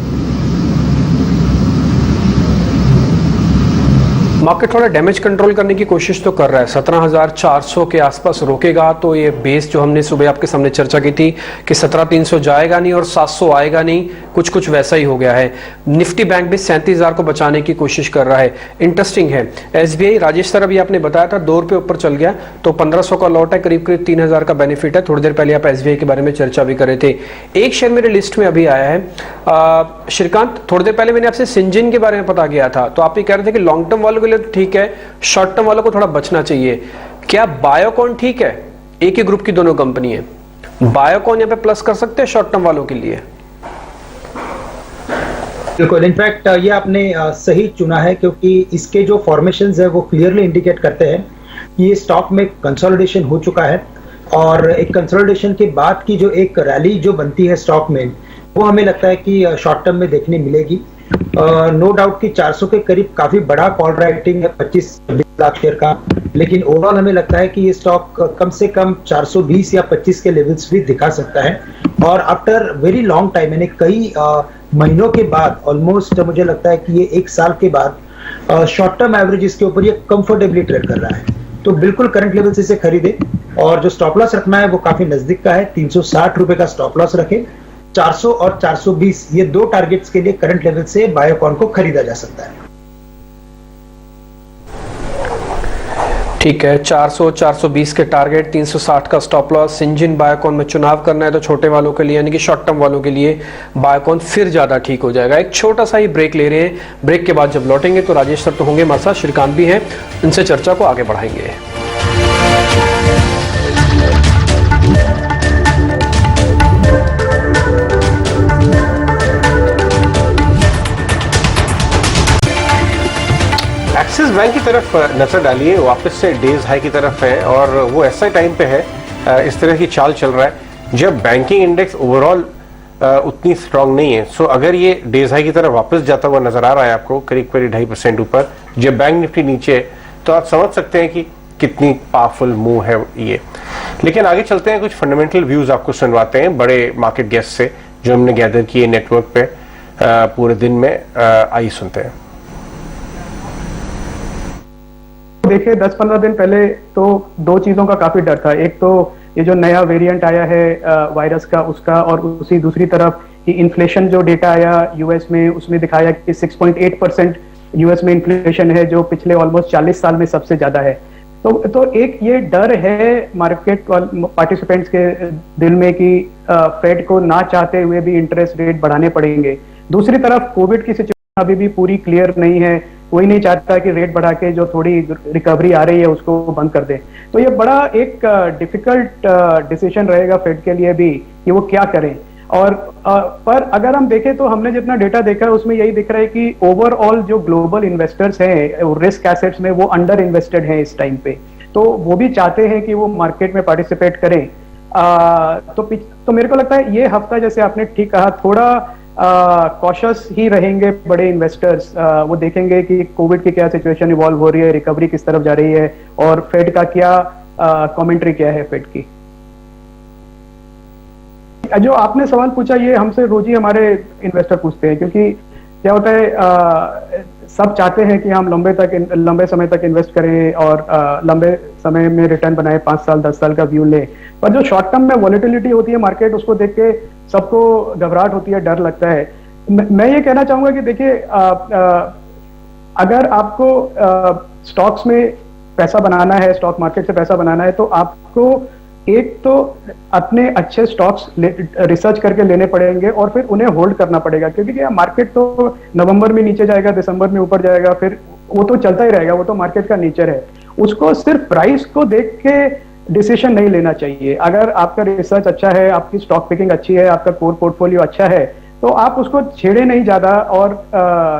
D: मार्केट थोड़ा डैमेज कंट्रोल करने की कोशिश तो कर रहा है, 17,400 के आसपास रोकेगा तो ये बेस जो हमने सुबह आपके सामने चर्चा की थी कि 17,300 जाएगा नहीं और 700 आएगा नहीं, कुछ वैसा ही हो गया है। निफ्टी बैंक भी 37,000 को बचाने की कोशिश कर रहा है। इंटरेस्टिंग है, SBI राजेश सर अभी आपने बताया था 2 रुपये ऊपर चल गया तो 1500 का लॉट है, करीब 3,000 का बेनिफिट है। थोड़ी देर पहले आप SBI के बारे में चर्चा भी कर रहे थे। एक शेयर मेरे लिस्ट में अभी आया है श्रीकांत, थोड़ी देर पहले मैंने आपसे सिंजिन के बारे में पता किया था तो आप ये कह रहे थे कि लॉन्ग टर्म वालों के लिए तो ठीक है, शॉर्ट टर्म वालों को थोड़ा बचना चाहिए। क्या बायोकॉन ठीक है? एक ही ग्रुप की दोनों कंपनी है, बायोकॉन यहां पे प्लस कर सकते हैं शॉर्ट टर्म वालों के लिए?
E: बिल्कुल, इनफैक्ट ये आपने सही चुना है, क्योंकि इसके जो फॉर्मेशंस है वो क्लियरली इंडिकेट करते हैं कि ये स्टॉक में कंसोलिडेशन हो चुका है, और एक कंसोलिडेशन के बाद की जो एक रैली जो बनती है स्टॉक में, वो हमें लगता है कि शॉर्ट टर्म में देखने मिलेगी। नो डाउट कि 400 के करीब काफी बड़ा कॉल राइटिंग है 25-26 लाख शेयर का, लेकिन ओवरऑल हमें लगता है कि ये स्टॉक कम से कम 420 या 25 के लेवल्स भी दिखा सकता है। और आफ्टर वेरी लॉन्ग टाइम, यानी कई महीनों के बाद, ऑलमोस्ट मुझे लगता है कि ये 1 साल के बाद शॉर्ट टर्म एवरेज इसके ऊपर ये कंफर्टेबली ट्रेड कर रहा है। तो बिल्कुल करंट लेवल से इसे खरीदे, और जो स्टॉप लॉस रखना है वो काफी नजदीक का है, 360 रुपए का स्टॉप लॉस रखे। 400 और 420 ये दो टारगेट्स के लिए करंट लेवल से बायोकॉन को खरीदा जा सकता है।
D: ठीक है, 400-420 के टारगेट, 360 का स्टॉप लॉस। सिंजिन बायोकॉन में चुनाव करना है तो छोटे वालों के लिए, यानी कि शॉर्ट टर्म वालों के लिए बायोकॉन फिर ज्यादा ठीक हो जाएगा। एक छोटा सा ही ब्रेक ले रहे हैं, ब्रेक के बाद जब लौटेंगे तो राजेश सर तो होंगे हमारे साथ, श्रीकांत भी हैं, इनसे चर्चा को आगे बढ़ाएंगे।
A: एक्सिस बैंक की तरफ नजर डालिए, वापस से डेज हाई की तरफ है और वो ऐसा टाइम पे है, इस तरह की चाल चल रहा है जब बैंकिंग इंडेक्स ओवरऑल उतनी स्ट्रांग नहीं है। सो अगर ये डेज हाई की तरफ वापस जाता हुआ नजर आ रहा है आपको करीब 2.5% ऊपर, जब बैंक निफ्टी नीचे, तो आप समझ सकते हैं कि कितनी पावरफुल मूव है ये। लेकिन आगे चलते हैं, कुछ फंडामेंटल व्यूज आपको सुनवाते हैं बड़े मार्केट गेस्ट से जो हमने गैदर किए नेटवर्क पे पूरे दिन में। आइए सुनते हैं।
I: देखिए 10-15 दिन पहले तो दो चीजों का काफी डर था। एक तो ये जो नया वेरिएंट आया है वायरस का, उसका, और उसी दूसरी तरफ कि इन्फ्लेशन जो डेटा आया यूएस में, उसमें दिखाया कि 6.8% यूएस में इन्फ्लेशन है, जो पिछले ऑलमोस्ट 40 साल में सबसे ज्यादा है। तो एक ये डर है मार्केट पार्टिसिपेंट्स के दिल में कि फेड को ना चाहते हुए भी इंटरेस्ट रेट बढ़ाने पड़ेंगे। दूसरी तरफ कोविड की सिचुएशन अभी भी पूरी क्लियर नहीं है, कोई नहीं चाहता कि रेट बढ़ा के जो थोड़ी रिकवरी आ रही है उसको बंद कर दें। तो ये बड़ा एक डिफिकल्ट डिसीजन रहेगा फेड के लिए भी कि वो क्या करें। और पर अगर हम देखें तो हमने जितना डेटा देखा है उसमें यही दिख रहा है कि ओवरऑल जो ग्लोबल इन्वेस्टर्स हैं रिस्क एसेट्स में वो अंडर इन्वेस्टेड हैं इस टाइम पे, तो वो भी चाहते हैं कि वो मार्केट में पार्टिसिपेट करें। तो मेरे को लगता है ये हफ्ता, जैसे आपने ठीक कहा, थोड़ा कॉशियस ही रहेंगे बड़े इन्वेस्टर्स। वो देखेंगे कि कोविड की क्या सिचुएशन इवॉल्व हो रही है, रिकवरी किस तरफ जा रही है, और फेड का क्या कमेंट्री क्या है फेड की। जो आपने सवाल पूछा ये हमसे रोज ही हमारे इन्वेस्टर पूछते हैं, क्योंकि क्या होता है सब चाहते हैं कि हम लंबे समय तक इन्वेस्ट करें और लंबे समय में रिटर्न बनाए, 5 साल 10 साल का व्यू लें। पर जो शॉर्ट टर्म में वॉलेटिलिटी होती है मार्केट, उसको देख के सबको घबराहट होती है, डर लगता है। मैं ये कहना चाहूंगा कि देखिए अगर आपको स्टॉक्स में पैसा बनाना है, स्टॉक मार्केट से पैसा बनाना है, तो आपको एक तो अपने अच्छे स्टॉक्स रिसर्च करके लेने पड़ेंगे और फिर उन्हें होल्ड करना पड़ेगा, क्योंकि क्या मार्केट तो नवंबर में नीचे जाएगा, दिसंबर में ऊपर जाएगा, फिर वो तो चलता ही रहेगा, वो तो मार्केट का नेचर है। उसको सिर्फ प्राइस को देख के डिसीजन नहीं लेना चाहिए। अगर आपका रिसर्च अच्छा है, आपकी स्टॉक पिकिंग अच्छी है, आपका कोर पोर्टफोलियो अच्छा है, तो आप उसको छेड़े नहीं ज्यादा, और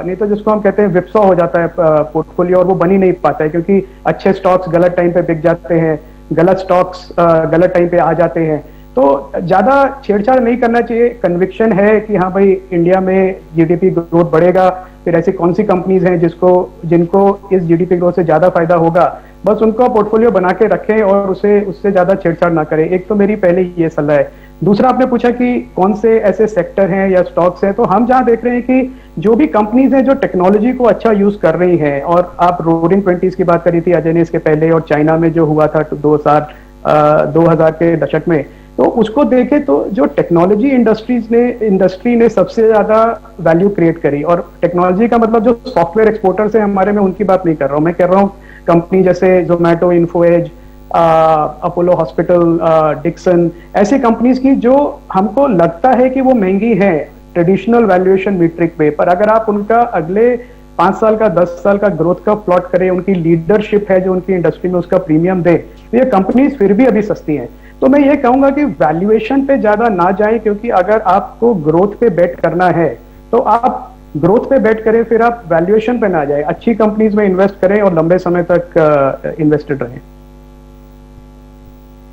I: नहीं तो जिसको हम कहते हैं विपसॉ हो जाता है पोर्टफोलियो, और वो बन ही नहीं पाता है, क्योंकि अच्छे स्टॉक्स गलत टाइम पे बिक जाते हैं, गलत स्टॉक्स गलत टाइम पे आ जाते हैं। तो ज्यादा छेड़छाड़ नहीं करना चाहिए। कन्विक्शन है कि हाँ भाई इंडिया में जीडीपी ग्रोथ बढ़ेगा, फिर ऐसी कौन सी कंपनीज हैं जिनको इस जीडीपी ग्रोथ से ज्यादा फायदा होगा, बस उनको पोर्टफोलियो बना के रखें और उससे ज्यादा छेड़छाड़ ना करें। एक तो मेरी पहले ये सलाह है। दूसरा, आपने पूछा कि कौन से ऐसे सेक्टर हैं या स्टॉक्स हैं, तो हम जहां देख रहे हैं कि जो भी कंपनीज हैं जो टेक्नोलॉजी को अच्छा यूज कर रही हैं, और आप रोरिंग 20s की बात करी थी अजय ने इसके पहले, और चाइना में जो हुआ था 2000 के दशक में, तो उसको देखे तो जो टेक्नोलॉजी इंडस्ट्री ने सबसे ज्यादा वैल्यू क्रिएट करी, और टेक्नोलॉजी का मतलब जो सॉफ्टवेयर एक्सपोर्टर्स हैं हमारे में, उनकी बात नहीं कर रहा हूं मैं, कह रहा हूँ कंपनी जैसे जोमेटो, इन्फोएज, अपोलो हॉस्पिटल, डिक्सन, ऐसी कंपनीज की जो हमको लगता है कि वो महंगी हैं ट्रेडिशनल वैल्यूएशन मीट्रिक पे, पर अगर आप उनका अगले 5 साल का 10 साल का ग्रोथ का प्लॉट करें, उनकी लीडरशिप है जो उनकी इंडस्ट्री में, उसका प्रीमियम दे, तो ये कंपनीज फिर भी अभी सस्ती हैं। तो मैं ये कहूंगा कि वैल्यूएशन पे ज्यादा ना जाए, क्योंकि अगर आपको ग्रोथ पे बेट करना है तो आप ग्रोथ पे बेट करें, फिर आप वैल्यूएशन पे ना जाए, अच्छी कंपनीज में इन्वेस्ट करें और लंबे समय तक इन्वेस्टेड रहें।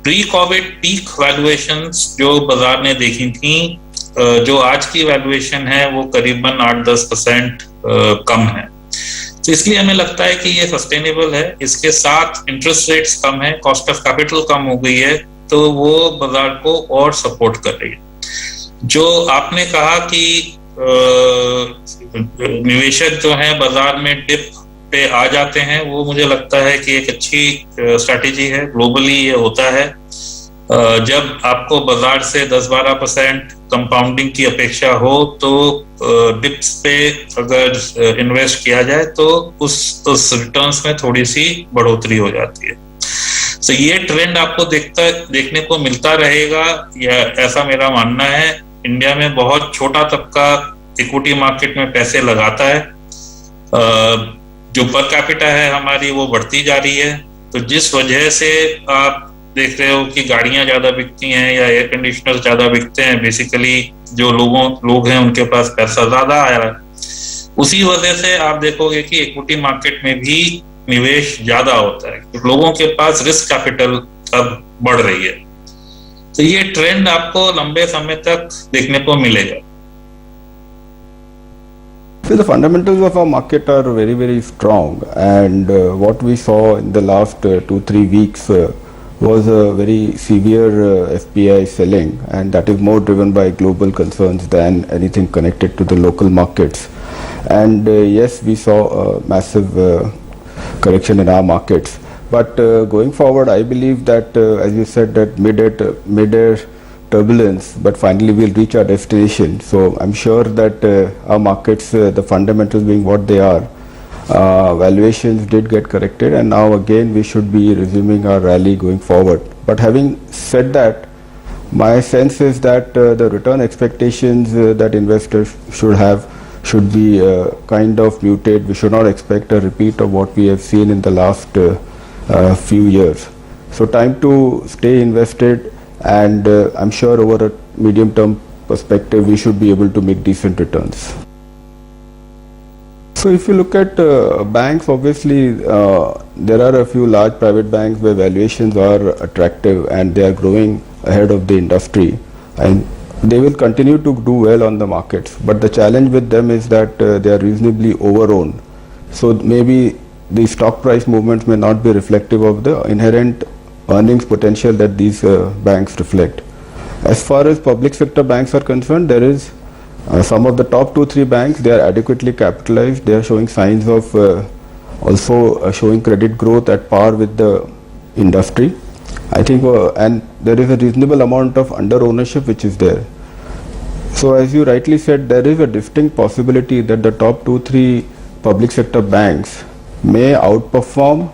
J: प्री कोविड पीक वैल्यूएशंस जो बाजार ने देखी थी, जो आज की वैल्यूएशन है वो करीबन 8-10% कम है। तो इसलिए हमें लगता है कि ये सस्टेनेबल है। इसके साथ इंटरेस्ट रेट्स कम है, कॉस्ट ऑफ कैपिटल कम हो गई है, तो वो बाजार को और सपोर्ट कर रही है। जो आपने कहा कि निवेशक जो है बाजार में डिप पे आ जाते हैं, वो मुझे लगता है कि एक अच्छी स्ट्रैटेजी है। ग्लोबली ये होता है, जब आपको बाजार से 10-12% कंपाउंडिंग की अपेक्षा हो तो डिप्स पे अगर इन्वेस्ट किया जाए तो उस रिटर्न्स में थोड़ी सी बढ़ोतरी हो जाती है। तो ये ट्रेंड आपको देखने को मिलता रहेगा, या ऐसा मेरा मानना है। इंडिया में बहुत छोटा तबका इक्विटी मार्केट में पैसे लगाता है, जो पर कैपिटा है हमारी वो बढ़ती जा रही है। तो जिस वजह से आप देख रहे हो कि गाड़ियां ज्यादा बिकती हैं या एयर कंडीशनर ज्यादा बिकते हैं, बेसिकली जो लोग हैं उनके पास पैसा ज्यादा आ रहा है, उसी वजह से आप देखोगे कि इक्विटी मार्केट में भी निवेश ज्यादा होता है। तो लोगों के पास रिस्क कैपिटल अब बढ़ रही है। तो ये ट्रेंड आपको लंबे समय तक देखने को मिलेगा।
K: So the fundamentals of our market are very, very strong, and what we saw in the last 2-3 weeks was a very severe FPI selling, and that is more driven by global concerns than anything connected to the local markets. And yes, we saw a massive correction in our markets, but going forward I believe that as you said, that mid-air turbulence, but finally we'll reach our destination. So I'm sure that our markets, the fundamentals being what they are, valuations did get corrected, and now again we should be resuming our rally going forward. But having said that, my sense is that the return expectations that investors should have should be kind of muted. We should not expect a repeat of what we have seen in the last few years. So time to stay invested, and I'm sure over a medium term perspective we should be able to make decent returns. So if you look at banks, obviously there are a few large private banks where valuations are attractive and they are growing ahead of the industry, and they will continue to do well on the markets. But the challenge with them is that they are reasonably over-owned. So maybe the stock price movements may not be reflective of the inherent earnings potential that these banks reflect. As far as public sector banks are concerned, there is some of the top 2-3 banks, they are adequately capitalized. They are showing signs of also showing credit growth at par with the industry. I think and there is a reasonable amount of under ownership which is there. So as you rightly said, there is a distinct possibility that the top 2-3 public sector banks may outperform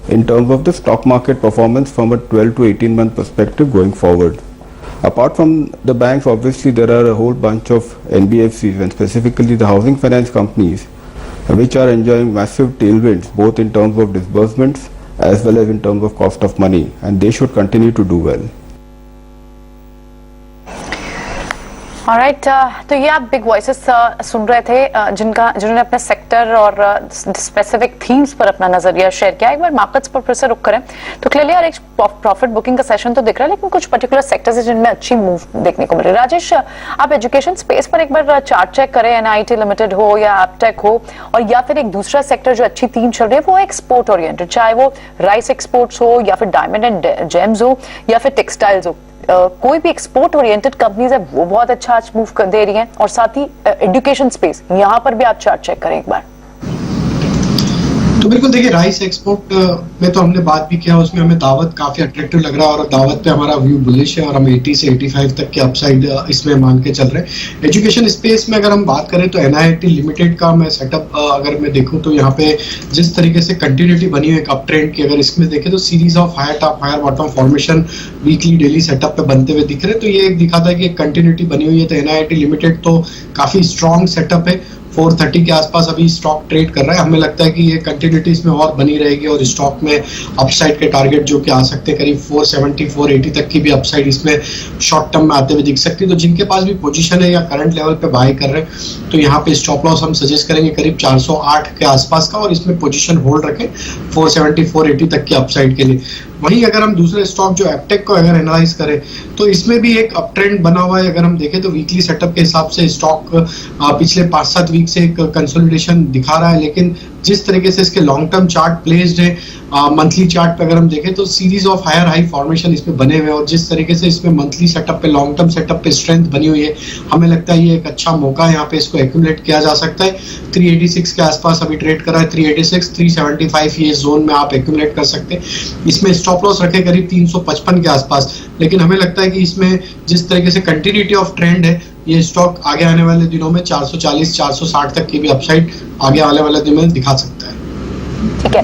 K: in terms of the stock market performance from a 12 to 18 month perspective going forward. Apart from the banks, obviously there are a whole bunch of NBFCs and specifically the housing finance companies which are enjoying massive tailwinds both in terms of disbursements as well as in terms of cost of money, and they should continue to do well.
G: Alright, तो ये आप बिग वॉइसेस सुन रहे थे जिन्होंने अपने सेक्टर और स्पेसिफिक थीम्स पर अपना नजरिया शेयर किया। एक बार मार्केट्स पर फिर से रुक करें तो क्लियरली यार एक प्रॉफिट बुकिंग का सेशन तो दिख रहा है, लेकिन कुछ पर्टिकुलर सेक्टर्स हैं जिनमें अच्छी मूव देखने को मिल रही है। राजेश, आप एजुकेशन स्पेस पर एक बार चार्ट चेक करें, NIT लिमिटेड हो या एप्टेक हो, और या फिर एक दूसरा सेक्टर जो अच्छी थीम चल रही है वो एक्सपोर्ट ओरिएंटेड, चाहे वो राइस एक्सपोर्ट्स हो या फिर डायमंड एंड जेम्स हो या फिर टेक्सटाइल्स हो। कोई भी एक्सपोर्ट ओरिएंटेड कंपनीज है वो बहुत अच्छा आज मूव कर दे रही हैं, और साथ ही एजुकेशन स्पेस यहाँ पर भी आप चार्ट चेक करें एक बार।
B: तो बिल्कुल देखिए, राइस एक्सपोर्ट में तो हमने बात भी किया, उसमें हमें दावत काफी अट्रैक्टिव लग रहा है और दावत पे हमारा व्यू बुलिश है और हम 80 से 85 तक के अपसाइड इसमें मान के चल रहे हैं। एजुकेशन स्पेस में अगर हम बात करें तो NIT लिमिटेड का मैं सेटअप अगर मैं देखूं तो यहाँ पे जिस तरीके से कंटिन्यूटी बनी हुई है अप ट्रेंड की, अगर इसमें देखें तो series of higher top higher bottom formation weekly daily setup पे बनते हुए दिख रहे हैं। तो ये एक दिखाता है कि एक कंटिन्यूटी बनी हुई है। तो NIT लिमिटेड तो काफी स्ट्रॉन्ग सेटअप है। 430 के आसपास अभी स्टॉक ट्रेड कर रहा है। हमें लगता है कि ये कंटिन्यूटी इसमें और बनी रहेगी और स्टॉक में अपसाइड के टारगेट जो कि आ सकते हैं करीब 470 480 तक की भी अपसाइड इसमें शॉर्ट टर्म में आते हुए दिख सकती है। तो जिनके पास भी पोजीशन है या करंट लेवल पे बाय कर रहे हैं तो यहाँ पे स्टॉप लॉस हम सजेस्ट करेंगे करीब 408 के आसपास का और इसमें पोजीशन होल्ड रखें 470 480 तक की अपसाइड के लिए। वहीं अगर हम दूसरे स्टॉक जो एप्टेक को अगर एनालाइज करें तो इसमें भी एक अप ट्रेंड बना हुआ है। अगर हम देखें तो वीकली सेटअप के हिसाब से स्टॉक पिछले 5-7 वीक से एक कंसोलिडेशन दिखा रहा है, लेकिन जिस तरीके से इसके लॉन्ग टर्म चार्ट प्लेस्ड है मंथली चार्ट पे अगर हम देखें तो series of higher high formation इसमें बने हुए हैं और जिस तरीके से इसमें मंथली सेटअप पे लॉन्ग टर्म सेटअप पे स्ट्रेंथ बनी हुई है, हमें लगता है ये एक अच्छा मौका है यहाँ पे इसको एक्यूमुलेट किया जा सकता है। 386 के आसपास अभी ट्रेड कर रहा है, 386 375 ये जोन में आप एक्यूमुलेट कर सकते हैं। इसमें स्टॉप लॉस रखे करीब 355 के आसपास, लेकिन हमें लगता है कि इसमें जिस तरीके से कंटिन्यूटी ऑफ ट्रेंड है ये स्टॉक आगे आने वाले दिनों में 440 460 तक की भी अपसाइड आगे आने वाले दिनों में दिखा सकता है।
G: ठीक है,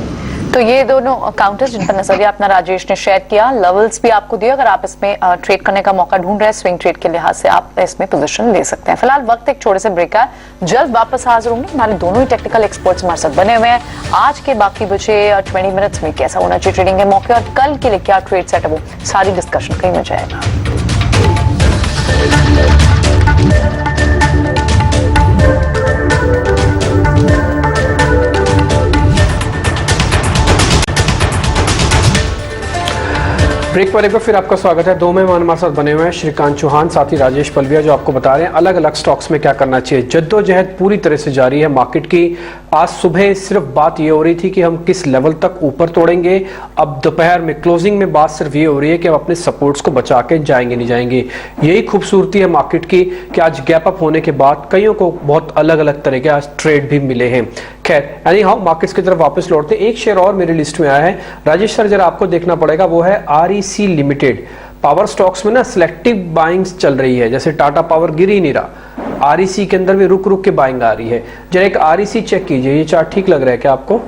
G: तो ये दोनों काउंटर्स जिन पर नजरिया अपना राजेश ने शेयर किया, लेवल्स भी आपको दिए। अगर आप इसमें ट्रेड करने का मौका ढूंढ रहे हैं स्विंग ट्रेड के लिहाज से आप इसमें पोजीशन ले सकते हैं। फिलहाल वक्त एक छोटे से ब्रेक का, जल्द वापस हाजिर होंगे। हमारे दोनों ही टेक्निकल एक्सपर्ट्स हमारे साथ बने हुए हैं। आज के बाकी बचे 20 मिनट्स में कैसा होना चाहिए ट्रेडिंग के मौके और कल के लिए क्या ट्रेड सेटअप हो, सारी डिस्कशन कहीं हो जाएगा।
D: ब्रेक पर एक बार फिर आपका स्वागत है। दो मेहमान हमारे साथ बने हुए हैं, श्रीकांत चौहान साथ ही राजेश पलविया, जो आपको बता रहे हैं अलग अलग स्टॉक्स में क्या करना चाहिए। जद्दोजहद पूरी तरह से जारी है मार्केट की। आज सुबह सिर्फ बात ये हो रही थी कि हम किस लेवल तक ऊपर तोड़ेंगे। अब दोपहर में क्लोजिंग में बात सिर्फ ये हो रही है कि हम अपने सपोर्ट्स को बचा के जाएंगे नहीं जाएंगे। यही खूबसूरती है मार्केट की कि आज गैप अप होने के बाद कईयों को बहुत अलग अलग तरह के आज ट्रेड भी मिले हैं। खैर एनी हाउ मार्केट्स की तरफ वापस लौटते हैं। एक शेयर और मेरी लिस्ट में आया है राजेश सर, जरा आपको देखना पड़ेगा, वो है REC लिमिटेड। पावर स्टॉक्स में ना सिलेक्टिव बाइंग्स चल रही है, जैसे टाटा पावर गिर ही नहीं रहा, REC के अंदर भी रुक रुक के बाइंग आ रही है। जरा एक REC चेक कीजिए, ये चार्ट ठीक लग रहा है क्या आपको?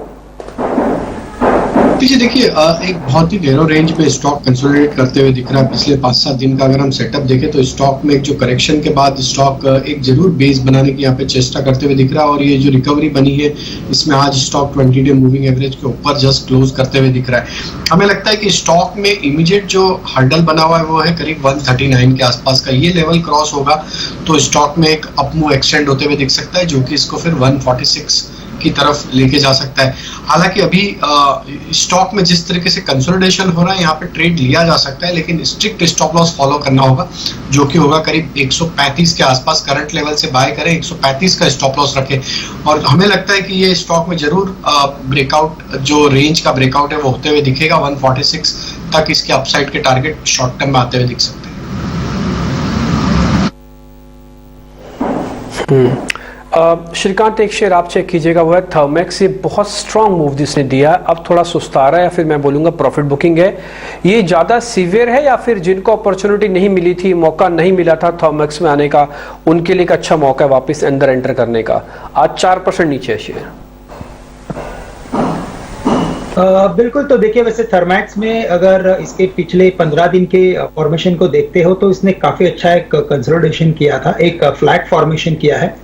B: देखिए एक बहुत ही नैरो रेंज पे स्टॉक कंसोलिडेट करते हुए दिख रहा है पिछले 5-7 दिन का। अगर हम सेटअप देखें तो स्टॉक में एक जो करेक्शन के बाद स्टॉक एक जरूर बेस बनाने की यहाँ पे चेष्टा करते हुए दिख रहा है और ये जो रिकवरी बनी है इसमें आज स्टॉक 20 डे मूविंग एवरेज के ऊपर जस्ट क्लोज करते हुए दिख रहा है। हमें लगता है कि स्टॉक में इमीडिएट जो हर्डल बना हुआ है वो है करीब 139 के आसपास का। ये लेवल क्रॉस होगा तो स्टॉक में एक अपमूव एक्सटेंड होते हुए दिख सकता है, जो कि इसको फिर 146 की तरफ लेके जा सकता है। हालांकि अभी स्टॉक में जिस तरीके से कंसोलिडेशन हो रहा है यहाँ पे ट्रेड लिया जा सकता है, लेकिन स्ट्रिक्ट स्टॉप लॉस फॉलो करना होगा, जो कि होगा करीब 135 के आसपास। करंट लेवल से बाय करें, 135 का स्टॉप लॉस रखें और हमें लगता है कि ये स्टॉक में जरूर ब्रेकआउट जो रेंज का ब्रेकआउट है वो होते हुए दिखेगा। 146 तक इसके अपसाइड के टारगेट शॉर्ट टर्म में आते हुए दिख सकते हैं।
D: श्रीकांत एक शेयर आप चेक कीजिएगा, वो है थर्मेक्स। ये बहुत स्ट्रांग मूव जिसने दिया, अब थोड़ा सुस्ता रहा है या फिर मैं बोलूंगा प्रॉफिट बुकिंग है। ये ज्यादा सीवियर है या फिर जिनको अपॉर्चुनिटी नहीं मिली थी, मौका नहीं मिला था थर्मेक्स में आने का, उनके लिए एक अच्छा मौका है वापस अंदर एंटर करने का। आज 4% नीचे है शेयर।
E: बिल्कुल, तो देखिए वैसे थर्मैक्स में अगर इसके पिछले 15 दिन के फॉर्मेशन को देखते हो तो इसने काफी अच्छा एक कंसोलिडेशन किया था, एक फ्लैट फॉर्मेशन किया है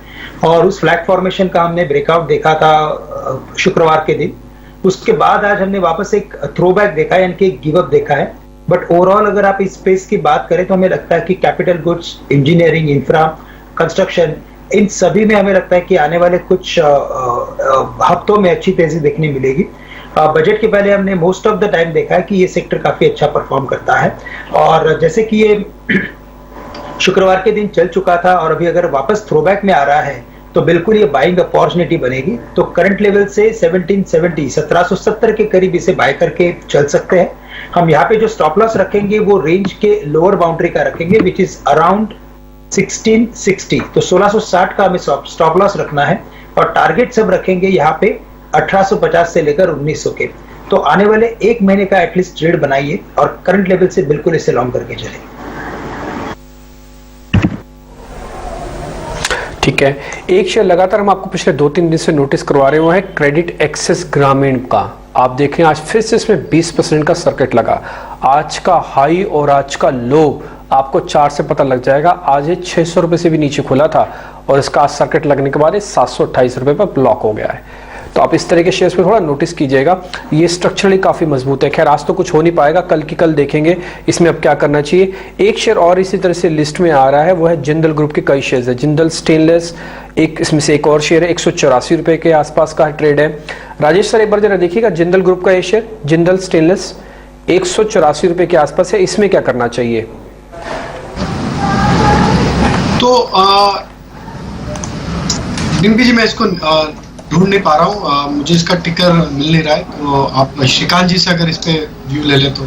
E: और उस फ्लैट फॉर्मेशन का हमने ब्रेकआउट देखा था शुक्रवार के दिन। उसके बाद आज हमने वापस एक थ्रोबैक देखा है, यानी कि एक गिव अप देखा है। बट ओवरऑल अगर आप इस स्पेस की बात करें तो हमें लगता है कि capital goods, engineering, infra, construction, इन सभी में हमें लगता है कि आने वाले कुछ हफ्तों में अच्छी तेजी देखने मिलेगी। बजट के पहले हमने मोस्ट ऑफ द टाइम देखा है कि ये सेक्टर काफी अच्छा परफॉर्म करता है और जैसे कि ये शुक्रवार के दिन चल चुका था और अभी अगर वापस थ्रोबैक में आ रहा है तो बिल्कुल ये बाइंग अपॉर्चुनिटी बनेगी। तो करंट लेवल से 1770 के करीब इसे बाय करके चल सकते हैं। हम यहाँ पे जो स्टॉप लॉस रखेंगे वो रेंज के लोअर बाउंड्री का रखेंगे, विच इज अराउंड 1660। तो 1660 का हमें स्टॉप लॉस रखना है और टारगेट सब रखेंगे यहाँ पे 1850 से लेकर 1900 के। तो आने वाले एक महीने का एटलीस्ट ट्रेड बनाइए और करंट लेवल से बिल्कुल इसे लॉन्ग करके चलें।
D: ठीक है, एक शेयर लगातार हम आपको पिछले 2-3 दिन से नोटिस करवा रहे हुए हैं, क्रेडिट एक्सेस ग्रामीण का। आप देखें आज फिर से इसमें 20% का सर्किट लगा। आज का हाई और आज का लो आपको चार्ट से पता लग जाएगा। आज ये 600 रुपए से भी नीचे खुला था और इसका आज सर्किट लगने के बाद ये 728 रुपए पर ब्लॉक हो गया है। तो आप इस तरह के शेयर्स पे थोड़ा नोटिस कीजिएगा, ये स्ट्रक्चरली काफी मजबूत है। खैर आज तो कुछ हो नहीं पाएगा, कल की कल देखेंगे इसमें अब क्या करना चाहिए। एक शेयर और इसी तरह से लिस्ट में आ रहा है, वो है जिंदल ग्रुप के कई शेयर्स है। जिंदल स्टेनलेस एक इसमें से एक और शेयर है, 184 रुपए के आसपास का ट्रेड है। राजेश सर एक बार जरा देखिएगा जिंदल ग्रुप का ये शेयर जिंदल स्टेनलेस 184 रुपए के आसपास है, इसमें क्या करना चाहिए?
B: तो डिम्पी जी मैं इसको ढूंढ नहीं पा रहा हूँ, मुझे इसका टिकर मिल नहीं रहा है, तो आप श्रीकांत जी से अगर इस पे व्यू ले ले तो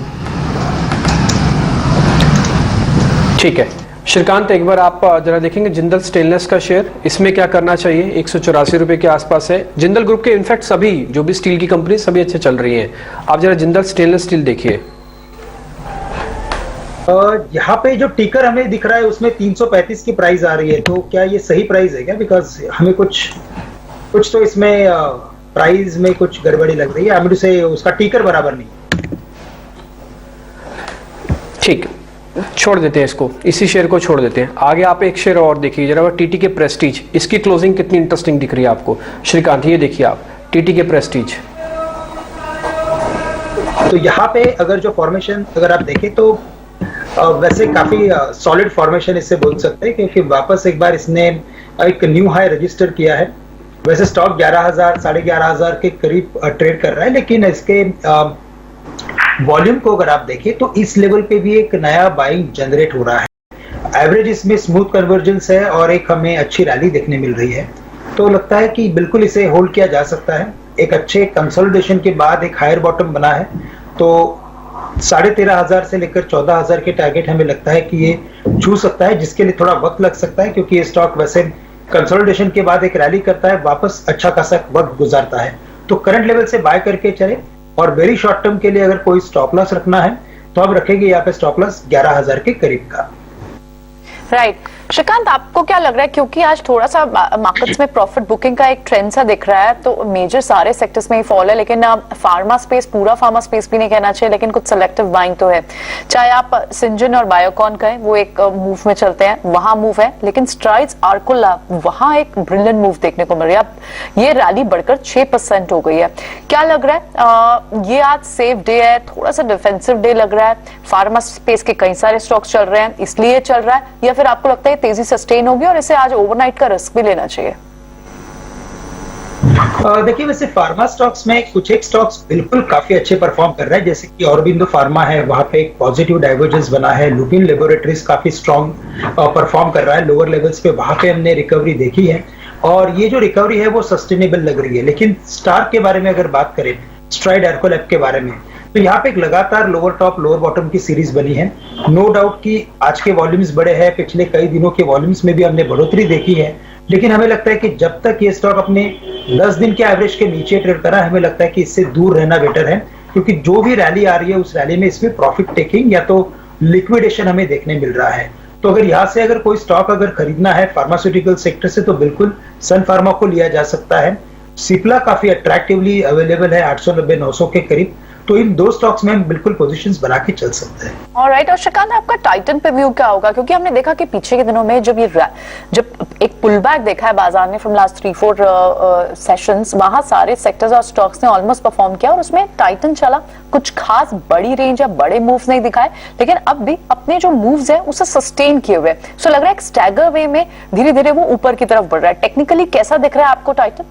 D: ठीक है। श्रीकांत एक बार आप जरा देखेंगे जिंदल स्टेनलेस का शेयर, इसमें क्या करना चाहिए? 184 रुपए के आसपास है। जिंदल ग्रुप के इनफैक्ट सभी जो भी स्टील की कंपनी सभी अच्छे चल रही हैं। आप जरा जिंदल स्टेनलेस स्टील देखिए।
E: यहाँ पे जो टिकर हमें दिख रहा है उसमें 335 की प्राइस आ रही है, तो क्या ये सही प्राइस है क्या? बिकॉज हमें कुछ तो इसमें प्राइस में कुछ गड़बड़ी लग रही है, हमें से उसका टिकर बराबर नहीं।
D: ठीक, छोड़ देते हैं इसको, इसी शेयर को छोड़ देते हैं। आगे आप एक शेयर और देखिए जरा, टीटी के प्रेस्टीज, इसकी क्लोजिंग कितनी इंटरेस्टिंग दिख रही है आपको श्रीकांत? ये देखिए आप टीटी के प्रेस्टीज।
E: तो यहाँ पे अगर जो फॉर्मेशन अगर आप देखें तो वैसे काफी सॉलिड फॉर्मेशन इससे बोल सकते हैं, क्योंकि वापस एक बार इसने एक न्यू हाई रजिस्टर किया है। वैसे स्टॉक 11,000 11,500 के करीब ट्रेड कर रहा है, लेकिन इसके वॉल्यूम को अगर आप देखें तो इस लेवल पे भी एक नया बाइंग जनरेट हो रहा है। एवरेज इसमें स्मूथ कन्वर्जेंस है और एक हमें अच्छी रैली देखने मिल रही है, तो लगता है कि बिल्कुल इसे होल्ड किया जा सकता है। एक अच्छे कंसोलिडेशन के बाद एक हायर बॉटम बना है, तो 13,500 से लेकर 14,000 के टारगेट हमें लगता है कि ये छू सकता है, जिसके लिए थोड़ा वक्त लग सकता है, क्योंकि ये स्टॉक वैसे कंसोलिडेशन के बाद एक रैली करता है, वापस अच्छा खासा वक्त गुजारता है। तो करंट लेवल से बाय करके चले, और वेरी शॉर्ट टर्म के लिए अगर कोई स्टॉप लॉस रखना है तो आप रखेंगे यहाँ पे स्टॉप लॉस 11,000 के करीब का।
G: राइट श्रीकांत, आपको क्या लग रहा है, क्योंकि आज थोड़ा सा मार्केट्स में प्रॉफिट बुकिंग का एक ट्रेंड सा दिख रहा है, तो मेजर सारे सेक्टर्स में ही फॉल है, लेकिन फार्मा स्पेस, पूरा फार्मा स्पेस भी नहीं कहना चाहिए, लेकिन कुछ सेलेक्टिव बाइंग तो है। चाहे आप सिंजन और बायोकॉन कहें, वो एक मूव में चलते हैं, वहां मूव है, लेकिन स्ट्राइड्स आर्कोला वहां एक ब्रिलियंट मूव देखने को मिल रही है। ये रैली बढ़कर 6% हो गई है। क्या लग रहा है ये आज सेफ डे है, थोड़ा सा डिफेंसिव डे लग रहा है? फार्मा स्पेस के कई सारे स्टॉक्स चल रहे हैं इसलिए चल रहा है, या फिर आपको लगता है तेजी सस्टेन होगी और इसे आज ओवरनाइट का रिस्क भी लेना चाहिए?
E: देखिए वैसे फार्मा स्टॉक्स में कुछ एक स्टॉक्स बिल्कुल काफी अच्छे परफॉर्म कर रहे हैं, जैसे कि ऑरोबिंदो फार्मा है, वहां पे एक पॉजिटिव डाइवर्जेंस बना है। लुपिन लेबोरेटरीज काफी स्ट्रॉन्ग परफॉर्म कर रहा है लोअर लेवल्स पे, वहां पे हमने रिकवरी देखी है, और ये जो रिकवरी है वो सस्टेनेबल लग रही है। लेकिन स्टार के बारे में अगर बात करें, स्ट्राइड आर्कोलैब के बारे में, तो यहाँ पे एक लगातार लोअर टॉप लोअर बॉटम की सीरीज बनी है। नो डाउट कि आज के वॉल्यूम्स बड़े हैं, पिछले कई दिनों के वॉल्यूम्स में भी हमने बढ़ोतरी देखी है, लेकिन हमें लगता है कि जब तक ये स्टॉक अपने 10 दिन के एवरेज के नीचे ट्रेड करा, हमें लगता है कि इससे दूर रहना बेटर है, क्योंकि जो भी रैली आ रही है उस रैली में इसमें प्रॉफिट टेकिंग या तो लिक्विडेशन हमें देखने मिल रहा है। तो अगर यहाँ से अगर कोई स्टॉक अगर खरीदना है फार्मास्यूटिकल सेक्टर से, तो बिल्कुल सन फार्मा को लिया जा सकता है। सिप्ला काफी अट्रैक्टिवली अवेलेबल है 890-900 के करीब, तो इन दो स्टॉक्स में हम बिल्कुल पोजीशंस बना के चल सकते हैं।
G: ऑलराइट, और श्रीकांत आपका टाइटन पे व्यू क्या होगा? क्योंकि हमने देखा कि पीछे के दिनों में जब एक पुल बैक देखा है बाजार में फ्रॉम लास्ट 3-4 सेशंस, वहां सारे सेक्टर्स और स्टॉक्स ने ऑलमोस्ट परफॉर्म किया और उसमें टाइटन चला, कुछ खास बड़ी रेंज या बड़े मूव्स नहीं दिखाए, लेकिन अब भी अपने जो मूव्स है उसे सस्टेन किए हुए। सो लग रहा है एक स्टैगर वे में धीरे धीरे वो ऊपर की तरफ बढ़ रहा है। टेक्निकली कैसा दिख रहा है आपको टाइटन?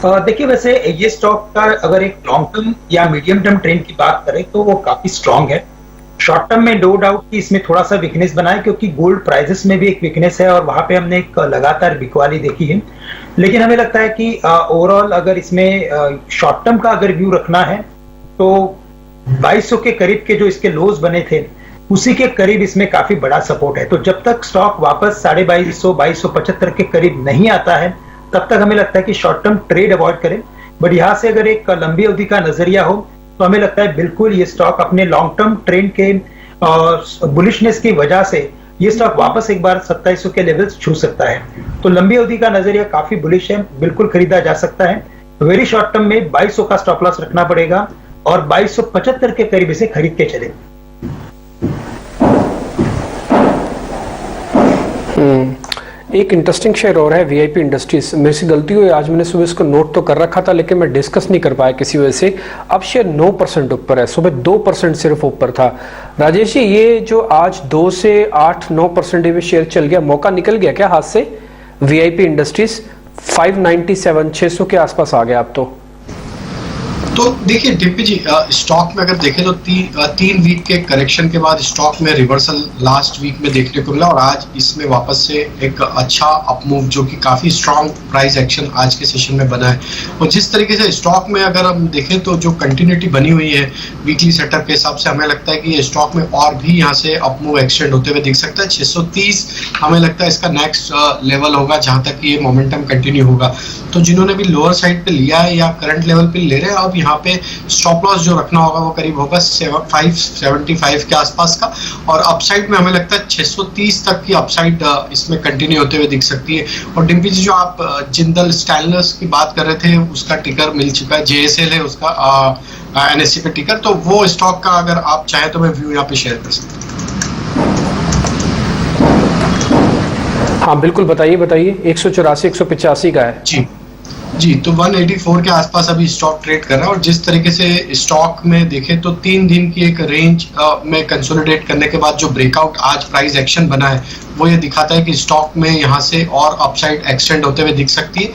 E: देखिए वैसे ये स्टॉक का अगर एक लॉन्ग टर्म या मीडियम टर्म ट्रेंड की बात करें तो वो काफी स्ट्रांग है। शॉर्ट टर्म में नो डाउट कि इसमें थोड़ा सा वीकनेस बना है, क्योंकि गोल्ड प्राइसेस में भी एक वीकनेस है और वहां पे हमने एक लगातार बिकवाली देखी है। लेकिन हमें लगता है कि ओवरऑल अगर इसमें शॉर्ट टर्म का अगर व्यू रखना है तो 2200 के करीब के जो इसके लोज बने थे उसी के करीब इसमें काफी बड़ा सपोर्ट है। तो जब तक स्टॉक वापस 2250-2275 के करीब नहीं आता है तब तक हमें लगता है कि शॉर्ट टर्म ट्रेड अवॉइड करें। बट यहाँ से अगर एक लंबी अवधि का नजरिया हो तो हमें लगता है बिल्कुल ये स्टॉक अपने लॉन्ग टर्म ट्रेंड के बुलिशनेस की वजह से ये स्टॉक वापस एक बार 2700 के लेवल्स छू सकता है। तो लंबी अवधि का नजरिया काफी बुलिश है, बिल्कुल खरीदा जा सकता है। वेरी शॉर्ट टर्म में 2200 का स्टॉप लॉस रखना पड़ेगा और 2275 के करीब इसे खरीद के चले।
D: एक इंटरेस्टिंग शेयर और है वीआईपी इंडस्ट्रीज। मेरे से गलती हुई, आज मैंने सुबह इसको नोट तो कर रखा था लेकिन मैं डिस्कस नहीं कर पाया किसी वजह से। अब शेयर 9% ऊपर है, सुबह 2% सिर्फ ऊपर था। राजेश जी, ये जो आज 2 से 8-9% में शेयर चल गया, मौका निकल गया क्या हाथ से? वीआईपी इंडस्ट्रीज 597 600 के आसपास आ गया अब
B: तो देखिए डिम्पी जी, स्टॉक में अगर देखें तो 3 वीक के करेक्शन के बाद स्टॉक में रिवर्सल लास्ट वीक में देखने को मिला और आज इसमें वापस से एक अच्छा अपमूव जो कि काफी स्ट्रांग प्राइस एक्शन आज के सेशन में बना है। और जिस तरीके से स्टॉक में अगर हम देखें तो जो कंटिन्यूटी बनी हुई है वीकली सेटअप के हिसाब से, हमें लगता है कि ये स्टॉक में और भी यहाँ से अपमूव एक्सटेंड होते हुए दिख सकता है। 630 हमें लगता है इसका नेक्स्ट लेवल होगा जहां तक ये मोमेंटम कंटिन्यू होगा। तो जिन्होंने भी लोअर साइड पे लिया है या करंट लेवल पे ले रहे हैं, अब यहाँ पे स्टॉप लॉस जो रखना होगा वो करीब होगा 575 के आसपास का। और अपसाइड में हमें लगता है 630 तक की अपसाइड इसमें कंटिन्यू होते हुए दिख सकती है। और डिम्पी जी, जो आप जिंदल स्टेनलेस की बात कर रहे थे, उसका टिकर मिल चुका है, JSL है उसका NSE पे टिकर, तो वो स्टॉक का अगर आप चाहें तो मैं व्यू यहाँ पे शेयर कर सकता हूँ।
D: हाँ बिल्कुल, बताइए। 184 185 का है
B: जी, तो 184 के आसपास अभी स्टॉक ट्रेड कर रहा है। और जिस तरीके से स्टॉक में देखें तो 3 दिन की एक रेंज में कंसोलिडेट करने के बाद जो ब्रेकआउट आज प्राइस एक्शन बना है वो ये दिखाता है कि स्टॉक में यहाँ से और अपसाइड एक्सटेंड होते हुए दिख सकती है।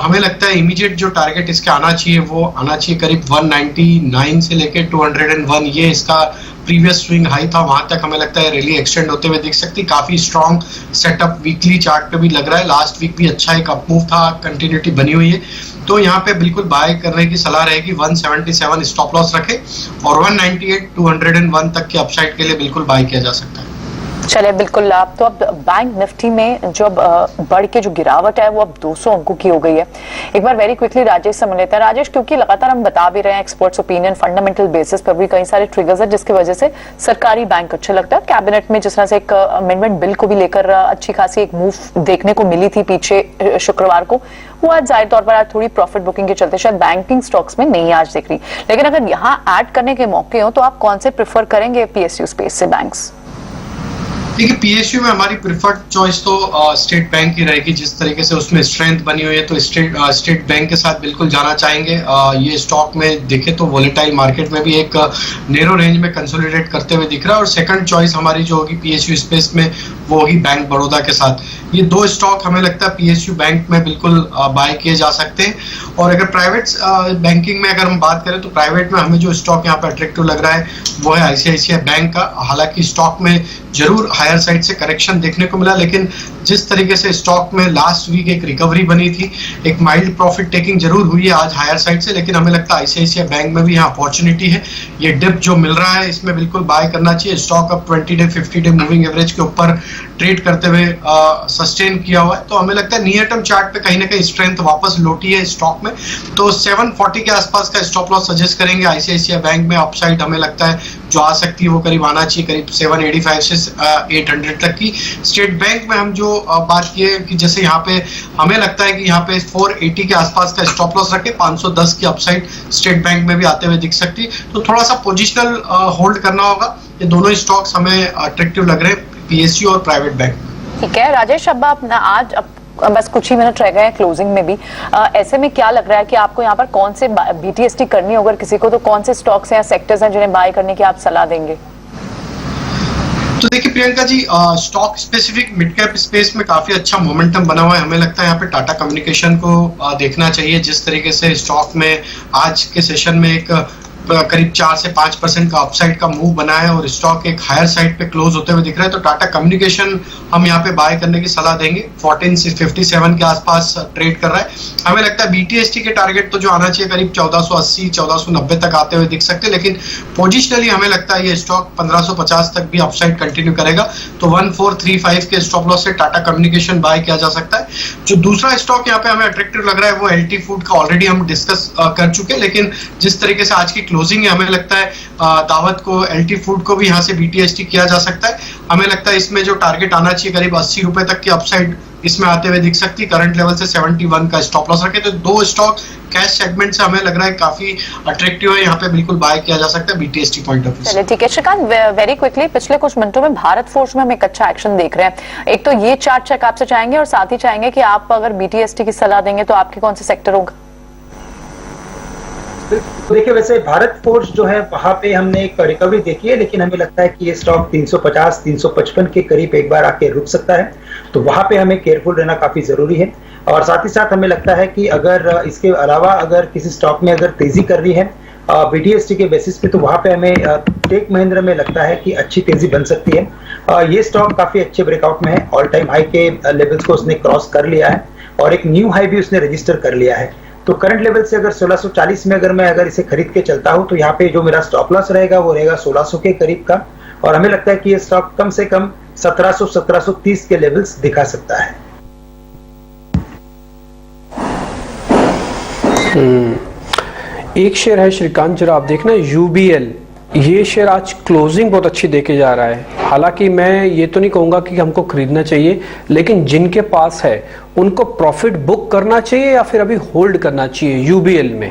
B: हमें लगता है इमीडिएट जो टारगेट इसके आना चाहिए वो आना चाहिए करीब 199 से लेके 201, ये इसका प्रीवियस स्विंग हाई था, वहां तक हमें लगता है रैली एक्सटेंड होते हुए दिख सकती है। काफी स्ट्रॉन्ग सेटअप वीकली चार्ट पे भी लग रहा है, लास्ट वीक भी अच्छा एक अपमूव था, कंटिन्यूटी बनी हुई है। तो यहाँ पे बिल्कुल बाय करने की सलाह रहेगी। 177 स्टॉप लॉस रखे और 198 201 तक के अपसाइड के लिए बिल्कुल बाय किया जा सकता है।
G: चलिए बिल्कुल। आप तो अब बैंक निफ्टी में जो बढ़ के जो गिरावट है वो अब 200 अंकों की हो गई है। एक बार वेरी क्विकली राजेश से मिल लेते हैं। राजेश, क्योंकि लगातार हम बता भी रहे हैं एक्सपर्ट्स ओपिनियन फंडामेंटल बेसिस पर भी कई सारे ट्रिगर्स है जिसकी वजह से सरकारी बैंक अच्छा लगता है। कैबिनेट में जिस तरह से एक अमेंडमेंट बिल को भी लेकर अच्छी खासी एक मूव देखने को मिली थी पीछे शुक्रवार को, वो आज जाहिर तौर पर आज थोड़ी प्रॉफिट बुकिंग के चलते शायद बैंकिंग स्टॉक्स में नहीं आज दिख रही। लेकिन अगर यहाँ ऐड करने के मौके हो तो आप कौन से प्रेफर करेंगे PSU स्पेस से बैंक्स?
B: देखिए, PSU में हमारी प्रिफर्ड चॉइस तो स्टेट बैंक की रहेगी। जिस तरीके से उसमें स्ट्रेंथ बनी हुई है तो स्टेट बैंक के साथ बिल्कुल जाना चाहेंगे। ये स्टॉक में देखे तो वोलेटाइल मार्केट में भी एक नैरो रेंज में कंसोलिडेट करते हुए दिख रहा है। और सेकंड चॉइस हमारी जो होगी PSU स्पेस में वो होगी बैंक बड़ौदा के साथ। ये 2 स्टॉक हमें लगता है PSU बैंक में बिल्कुल बाय किए जा सकते हैं। और अगर प्राइवेट बैंकिंग में अगर हम बात करें तो प्राइवेट में हमें जो स्टॉक यहाँ पे अट्रैक्टिव लग रहा है वो है ICICI बैंक का। हालांकि स्टॉक में जरूर हायर साइड से करेक्शन देखने को मिला, लेकिन जिस तरीके से स्टॉक में लास्ट वीक एक रिकवरी बनी थी, एक माइल्ड प्रॉफिट टेकिंग जरूर हुई है आज हायर साइड से, लेकिन हमें लगता है ICICI बैंक में भी यहाँ अपॉर्चुनिटी है। ये डिप जो मिल रहा है इसमें बिल्कुल बाय करना चाहिए। स्टॉक अब 20 डे 50 डे मूविंग एवरेज के ऊपर ट्रेड करते हुए सस्टेन किया हुआ है। तो हमें लगता है नियर टर्म चार्ट पे कहीं ना कहीं स्ट्रेंथ वापस लौटी है स्टॉक में। तो 740 के आसपास का स्टॉप लॉस सजेस्ट करेंगे। ICICI बैंक में अपसाइड हमें लगता है जो आ सकती है वो करीब आना चाहिए करीब 785 से 800 तक की। स्टेट बैंक में हम जो बात किए कि जैसे यहाँ पे हमें लगता है कि यहाँ पे 480 के आसपास का स्टॉप लॉस रखे, 510 की अपसाइड स्टेट बैंक में भी आते हुए दिख सकती है। तो थोड़ा सा पोजिशनल होल्ड करना होगा। ये दोनों ही स्टॉक्स हमें अट्रैक्टिव लग रहे हैं, PSU और प्राइवेट बैंक।
G: ठीक है राजेश, अब आप आज बस कुछ ही मिनट रह गए हैं क्लोजिंग में भी, ऐसे में क्या लग रहा है कि आपको यहाँ पर कौन से BTST करनी होगी किसी को, तो कौन से स्टॉक्स हैं या सेक्टर्स हैं जिन्हें बाय करने की आप सलाह देंगे?
B: तो देखिए Priyanka ji, stock specific mid cap space में काफी अच्छा मोमेंटम बना हुआ है। हमें लगता है यहाँ पे टाटा कम्युनिकेशन को देखना चाहिए। जिस तरीके से स्टॉक में आज के सेशन में एक करीब 4 से 5% का अपसाइड का मूव बना है और स्टॉक एक हायर साइड पे क्लोज होते हुए दिख रहा है। तो टाटा कम्युनिकेशन हम यहाँ पे बाय करने की सलाह देंगे। 1457 के आसपास ट्रेड कर रहा है। हमें लगता है BTST के टारगेट तो जो आना चाहिए करीब 1480 1490 तक आते हुए दिख सकते हैं, लेकिन पोजिशनली हमें लगता है ये स्टॉक 1550 तक भी अपसाइड कंटिन्यू करेगा। तो 1435 के स्टॉप लॉस से टाटा कम्युनिकेशन बाय किया जा सकता है। जो दूसरा स्टॉक यहाँ पे हमें अट्रैक्टिव लग रहा है वो LT फूड का ऑलरेडी हम डिस्कस कर चुके हैं, लेकिन जिस तरीके से आज की क्लोजिंग है हमें लगता है दावत को LT फूड को भी यहाँ से BTST किया जा सकता है। हमें लगता है इसमें जो टारगेट आना चाहिए करीब 80 रुपए तक की अपसाइड इसमें आते हुए दिख सकती है। करंट लेवल से 71 का स्टॉप लॉस रखे तो दो स्टॉक कैश सेगमेंट से हमें लग रहा है काफी अट्रैक्टिव है, यहाँ पे बिल्कुल बाय किया जा सकता है बीटीएसटी पॉइंट ऑफ व्यू से।
G: चलिए ठीक है श्रीकांत, वेरी क्विकली पिछले कुछ मिनटों में भारत फोर्ज में हम एक अच्छा एक्शन देख रहे हैं। एक तो ये चार्ट चेक आपसे चाहेंगे और साथ ही चाहेंगे कि आप अगर बीटीएसटी की सलाह देंगे तो आपके कौन से सेक्टर होगा?
E: देखिए वैसे भारत फोर्ज जो है वहां पे हमने एक रिकवरी देखी है, लेकिन हमें लगता है कि ये स्टॉक 350-355 के करीब एक बार आके रुक सकता है, तो वहां पे हमें केयरफुल रहना काफी जरूरी है। और साथ ही साथ हमें लगता है कि अगर इसके अलावा अगर किसी स्टॉक में अगर तेजी करनी है बीटीएसटी के बेसिस पे, तो वहां पे हमें टेक महिंद्रा में लगता है कि अच्छी तेजी बन सकती है। ये स्टॉक काफी अच्छे ब्रेकआउट में है, ऑल टाइम हाई के लेवल्स को उसने क्रॉस कर लिया है और एक न्यू हाई भी उसने रजिस्टर कर लिया है। तो करंट लेवल से अगर 1640 में अगर इसे खरीद के चलता हूं तो यहाँ पे जो मेरा स्टॉप लॉस रहेगा वो रहेगा 1600 के करीब का, और हमें लगता है कि ये स्टॉक कम से कम 1700-1730 के लेवल्स दिखा सकता है।
D: एक शेयर है श्रीकांत, जरा आप देखना यूबीएल, ये शेयर आज क्लोजिंग बहुत अच्छी देके जा रहा है। हालांकि मैं ये तो नहीं कहूंगा कि हमको खरीदना चाहिए, लेकिन जिनके पास है उनको प्रॉफिट बुक करना चाहिए या फिर अभी होल्ड करना चाहिए यूबीएल में?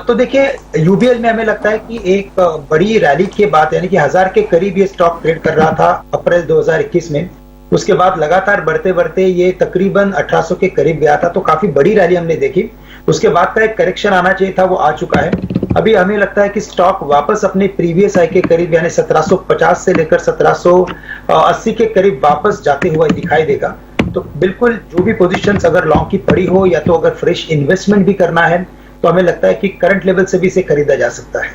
E: तो देखिए यूबीएल में हमें लगता है कि एक बड़ी रैली के बाद, यानी कि 1000 के करीब ये स्टॉक ट्रेड कर रहा था अप्रैल 2021 में, उसके बाद लगातार बढ़ते बढ़ते ये तकरीबन 1800 के करीब गया था, तो काफी बड़ी रैली हमने देखी। उसके बाद का एक करेक्शन आना चाहिए था, वो आ चुका है। अभी हमें लगता है कि स्टॉक वापस अपने प्रीवियस हाई के करीब यानी 1750 से लेकर 1780 के करीब वापस जाते हुए दिखाई देगा। तो बिल्कुल जो भी पोजीशंस अगर लॉन्ग की पड़ी हो या तो अगर फ्रेश इन्वेस्टमेंट भी करना है तो हमें लगता है कि करंट लेवल से भी इसे खरीदा जा सकता है।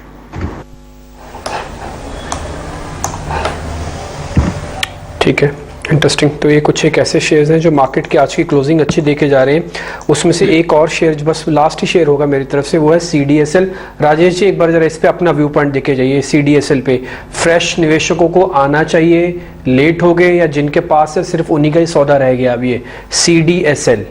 D: ठीक है, इंटरेस्टिंग। तो ये कुछ एक ऐसे शेयर्स हैं जो मार्केट की आज की क्लोजिंग अच्छी देखे जा रहे हैं। उसमें से एक और शेयर, बस लास्ट ही शेयर होगा मेरी तरफ से, वो है सीडीएसएल। राजेश जी एक बार जरा इस पे अपना व्यू पॉइंट देखे जाइए। सीडीएसएल पे फ्रेश निवेशकों को आना चाहिए, लेट हो गए, या जिनके पास है सिर्फ उन्हीं का ही सौदा रह गया अब ये सीडीएसएल?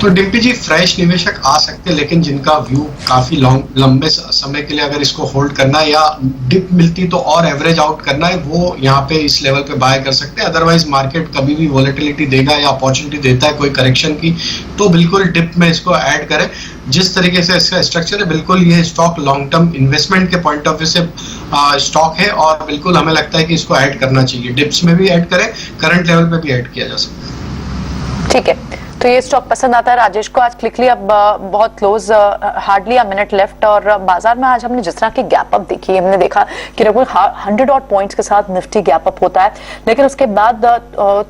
B: तो डिम्पी जी फ्रेश निवेशक आ सकते हैं, लेकिन जिनका व्यू काफी लंबे समय के लिए अगर इसको होल्ड करना है या डिप मिलती तो और एवरेज आउट करना है, वो यहाँ पे इस लेवल पे बाय कर सकते हैं। अदरवाइज मार्केट कभी भी वॉलेटिलिटी देगा या अपॉर्चुनिटी देता है कोई करेक्शन की, तो बिल्कुल डिप में इसको ऐड करें। जिस तरीके से इसका स्ट्रक्चर है, बिल्कुल ये स्टॉक लॉन्ग टर्म इन्वेस्टमेंट के पॉइंट ऑफ व्यू से स्टॉक है और बिल्कुल हमें लगता है कि इसको ऐड करना चाहिए। डिप्स में भी ऐड करें, करंट लेवल पे भी ऐड किया जा सकता है।
G: ठीक है, तो ये स्टॉक पसंद आता है राजेश को। आज क्लिकली अब बहुत close, hardly a minute left, और बाजार में आज हमने जिस तरह की गैप अप देखी, हमने देखा कि लगभग 100 ऑड पॉइंट्स के साथ निफ्टी गैप अप होता है, लेकिन उसके बाद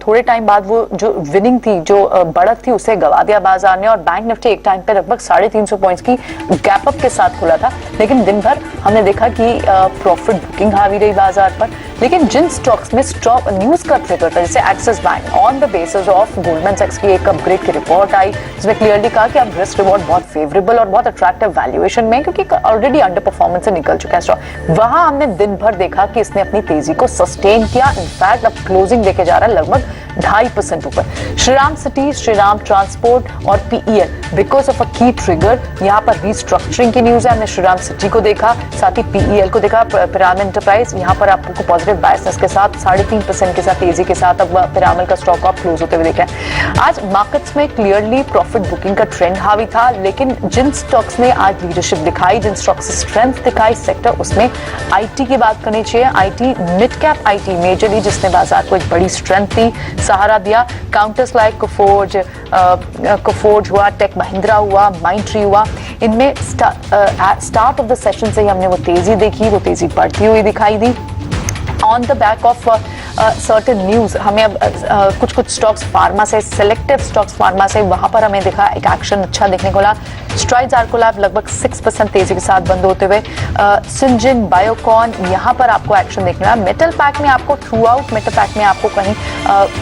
G: थोड़े टाइम बाद वो जो विनिंग थी, जो बढ़त थी, उसे गवा दिया बाजार ने, और बैंक निफ्टी एक टाइम पे लगभग 350 पॉइंट्स की गैप अप के साथ खुला था। लेकिन दिन भर हमने देखा कि प्रॉफिट बुकिंग हावी रही बाजार पर। लेकिन जिन स्टॉक्स में स्टॉक न्यूज का ट्रिगर था, जैसे Axis bank, on the basis of Goldman सैक्स की एक अपग्रेड की रिपोर्ट आई जिसमें क्लियरली कहा कि अब रिस्क रिवॉर्ड बहुत फेवरेबल और बहुत अट्रैक्टिव वैल्यूएशन में, क्योंकि ऑलरेडी अंडर परफॉर्मेंस से निकल चुका है स्टॉक। वहां हमने दिन भर देखा कि इसने अपनी तेजी को सस्टेन किया। इनफैक्ट अब क्लोजिंग देखे जा रहा है लगभग 2.5% ऊपर। श्रीराम सिटी, श्रीराम ट्रांसपोर्ट और पीईएल बिकॉज ऑफ अ की ट्रिगर, यहाँ पर रीस्ट्रक्चरिंग की न्यूज है। हमने श्रीराम सिटी को देखा, साथ ही पीईएल को देखा, पिरामिड एंटरप्राइज, यहाँ पर आपको पॉजिटिव बायसनेस के साथ 3.5% के साथ तेजी के साथ अब पिरामिड का स्टॉक आप क्लोज होते हुए देखा है। आज मार्केट्स में क्लियरली प्रॉफिट बुकिंग का ट्रेंड हावी था, लेकिन जिन स्टॉक्स ने आज लीडरशिप दिखाई, जिन स्टॉक्स से स्ट्रेंथ दिखाई सेक्टर, उसमें आईटी की बात करनी चाहिए। IT, mid cap IT majorly जिसने बाजार को एक बड़ी स्ट्रेंथ दी, सहारा दिया। काउंटर्स लाइक कोफोर्ज हुआ, टेक महिंद्रा हुआ, माइंडट्री हुआ, इनमें स्टार्ट ऑफ द सेशन से ही हमने वो तेजी देखी, वो तेजी बढ़ती हुई दिखाई दी। On the back of certain news हमें अब कुछ स्टॉक्स फार्मा से, सिलेक्टिव स्टॉक्स फार्मा से, वहां पर हमें दिखा एक एक्शन अच्छा देखने को मिला। स्ट्राइड्स आर्कोलैब लगभग 6% तेजी के साथ बंद होते हुए। सिंजिन, बायोकॉन, यहाँ पर आपको एक्शन देखने मिला। मेटल पैक में आपको थ्रू आउट मेटल पैक में आपको कहीं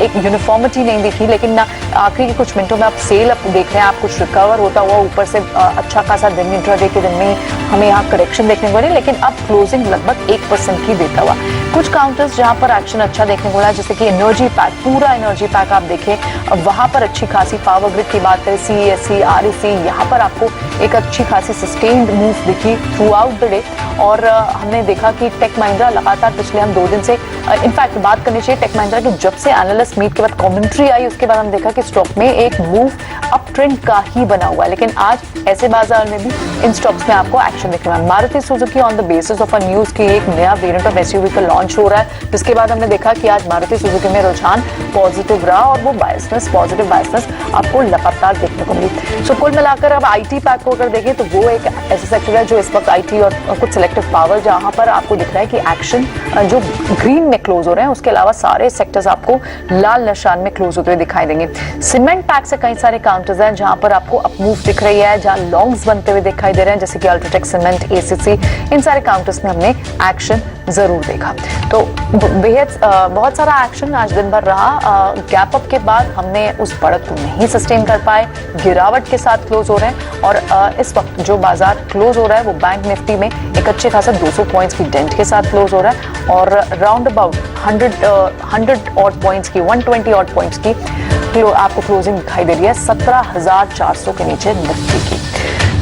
G: एक यूनिफॉर्मिटी नहीं दिखी, लेकिन आखिरी के कुछ मिनटों में आप सेल अप देख रहे हैं, आप कुछ रिकवर होता हुआ ऊपर से अच्छा खासा दिन इंट्राडे के दिन में हमें यहाँ करेक्शन देखने को मिली, लेकिन अब क्लोजिंग लगभग 1% की देता हुआ। कुछ काउंटर्स जहां पर एक्शन अच्छा देखने को मिला, जैसे कि एनर्जी पैक, पूरा एनर्जी पैक आप देखें, वहां पर अच्छी खासी पावर ग्रिड की बात करें, सीएससी, आरईसी, यहाँ पर आपको एक अच्छी खासी सस्टेन्ड मूव दिखी थ्रू आउट द डे। और हमने देखा कि टेक महिंद्रा लगातार पिछले हम 2 दिन से इनफैक्ट बात करनी चाहिए टेक महिंद्रा की, जब से एनालिस्ट मीट के बाद कमेंट्री आई उसके बाद हम देखा कि स्टॉक में एक मूव अप ट्रेंड का ही बना हुआ है, लेकिन आज ऐसे बाजार में भी इन स्टॉक्स में आपको एक्शन दिख रहा है। Maruti Suzuki on the basis of a news की एक नया वेरिएंट ऑफ एसयूवी का लॉन्च हो रहा है, जिसके बाद हमने देखा कि आज मारुति सुजुकी में रुझान पॉजिटिव रहा और वो पॉजिटिव बायसनेस आपको लगातार देखने को मिली। सो कुल मिलाकर अब आईटी पैक को अगर देखें तो वो एक ऐसा सेक्टर है जो इस वक्त आईटी और कुछ सिलेक्टिव पावर जहां पर आपको दिख रहा है कि एक्शन जो ग्रीन में क्लोज हो रहे हैं, उसके अलावा सारे सेक्टर्स आपको लाल निशान में क्लोज होते हुए दिखाई देंगे। सीमेंट पैक से कई सारे काउंटर्स हैं जहां पर आपको अप मूव दिख रही है, जहां लॉन्ग्स बनते हुए दिखाई दे रहे हैं, जैसे कि अल्ट्राटेक सीमेंट, एसीसी, इन सारे काउंटर्स में हमने एक्शन जरूर देखा। तो बेहद बहुत सारा एक्शन आज दिन भर रहा। गैप अप के बाद हमने उस बढ़त को नहीं सस्टेन कर पाए, गिरावट के साथ क्लोज हो रहे हैं और इस वक्त जो बाजार क्लोज हो रहा है वो बैंक निफ्टी में एक अच्छे खासा 200 पॉइंट्स की डेंट के साथ क्लोज हो रहा है और राउंड अबाउट 100 ऑड पॉइंट्स की 120 ऑड पॉइंट्स की आपको क्लोजिंग दिखाई दे रही है 17,400 के नीचे निफ्टी की।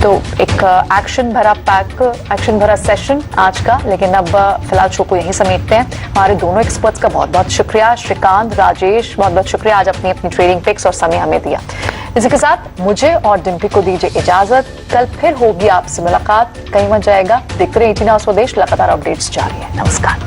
G: तो एक एक्शन भरा सेशन आज का, लेकिन अब फिलहाल शो को यहीं समेटते हैं। हमारे दोनों एक्सपर्ट्स का बहुत बहुत शुक्रिया, श्रीकांत, राजेश, बहुत बहुत शुक्रिया आज अपनी ट्रेडिंग पिक्स और समय हमें दिया। इसी के साथ मुझे और डिम्पी को दीजिए इजाजत। कल फिर होगी आपसे मुलाकात, कहीं मत जाएगा। देखते रहिए 18 आवर्स स्वदेश, लगातार अपडेट्स जारी है। नमस्कार।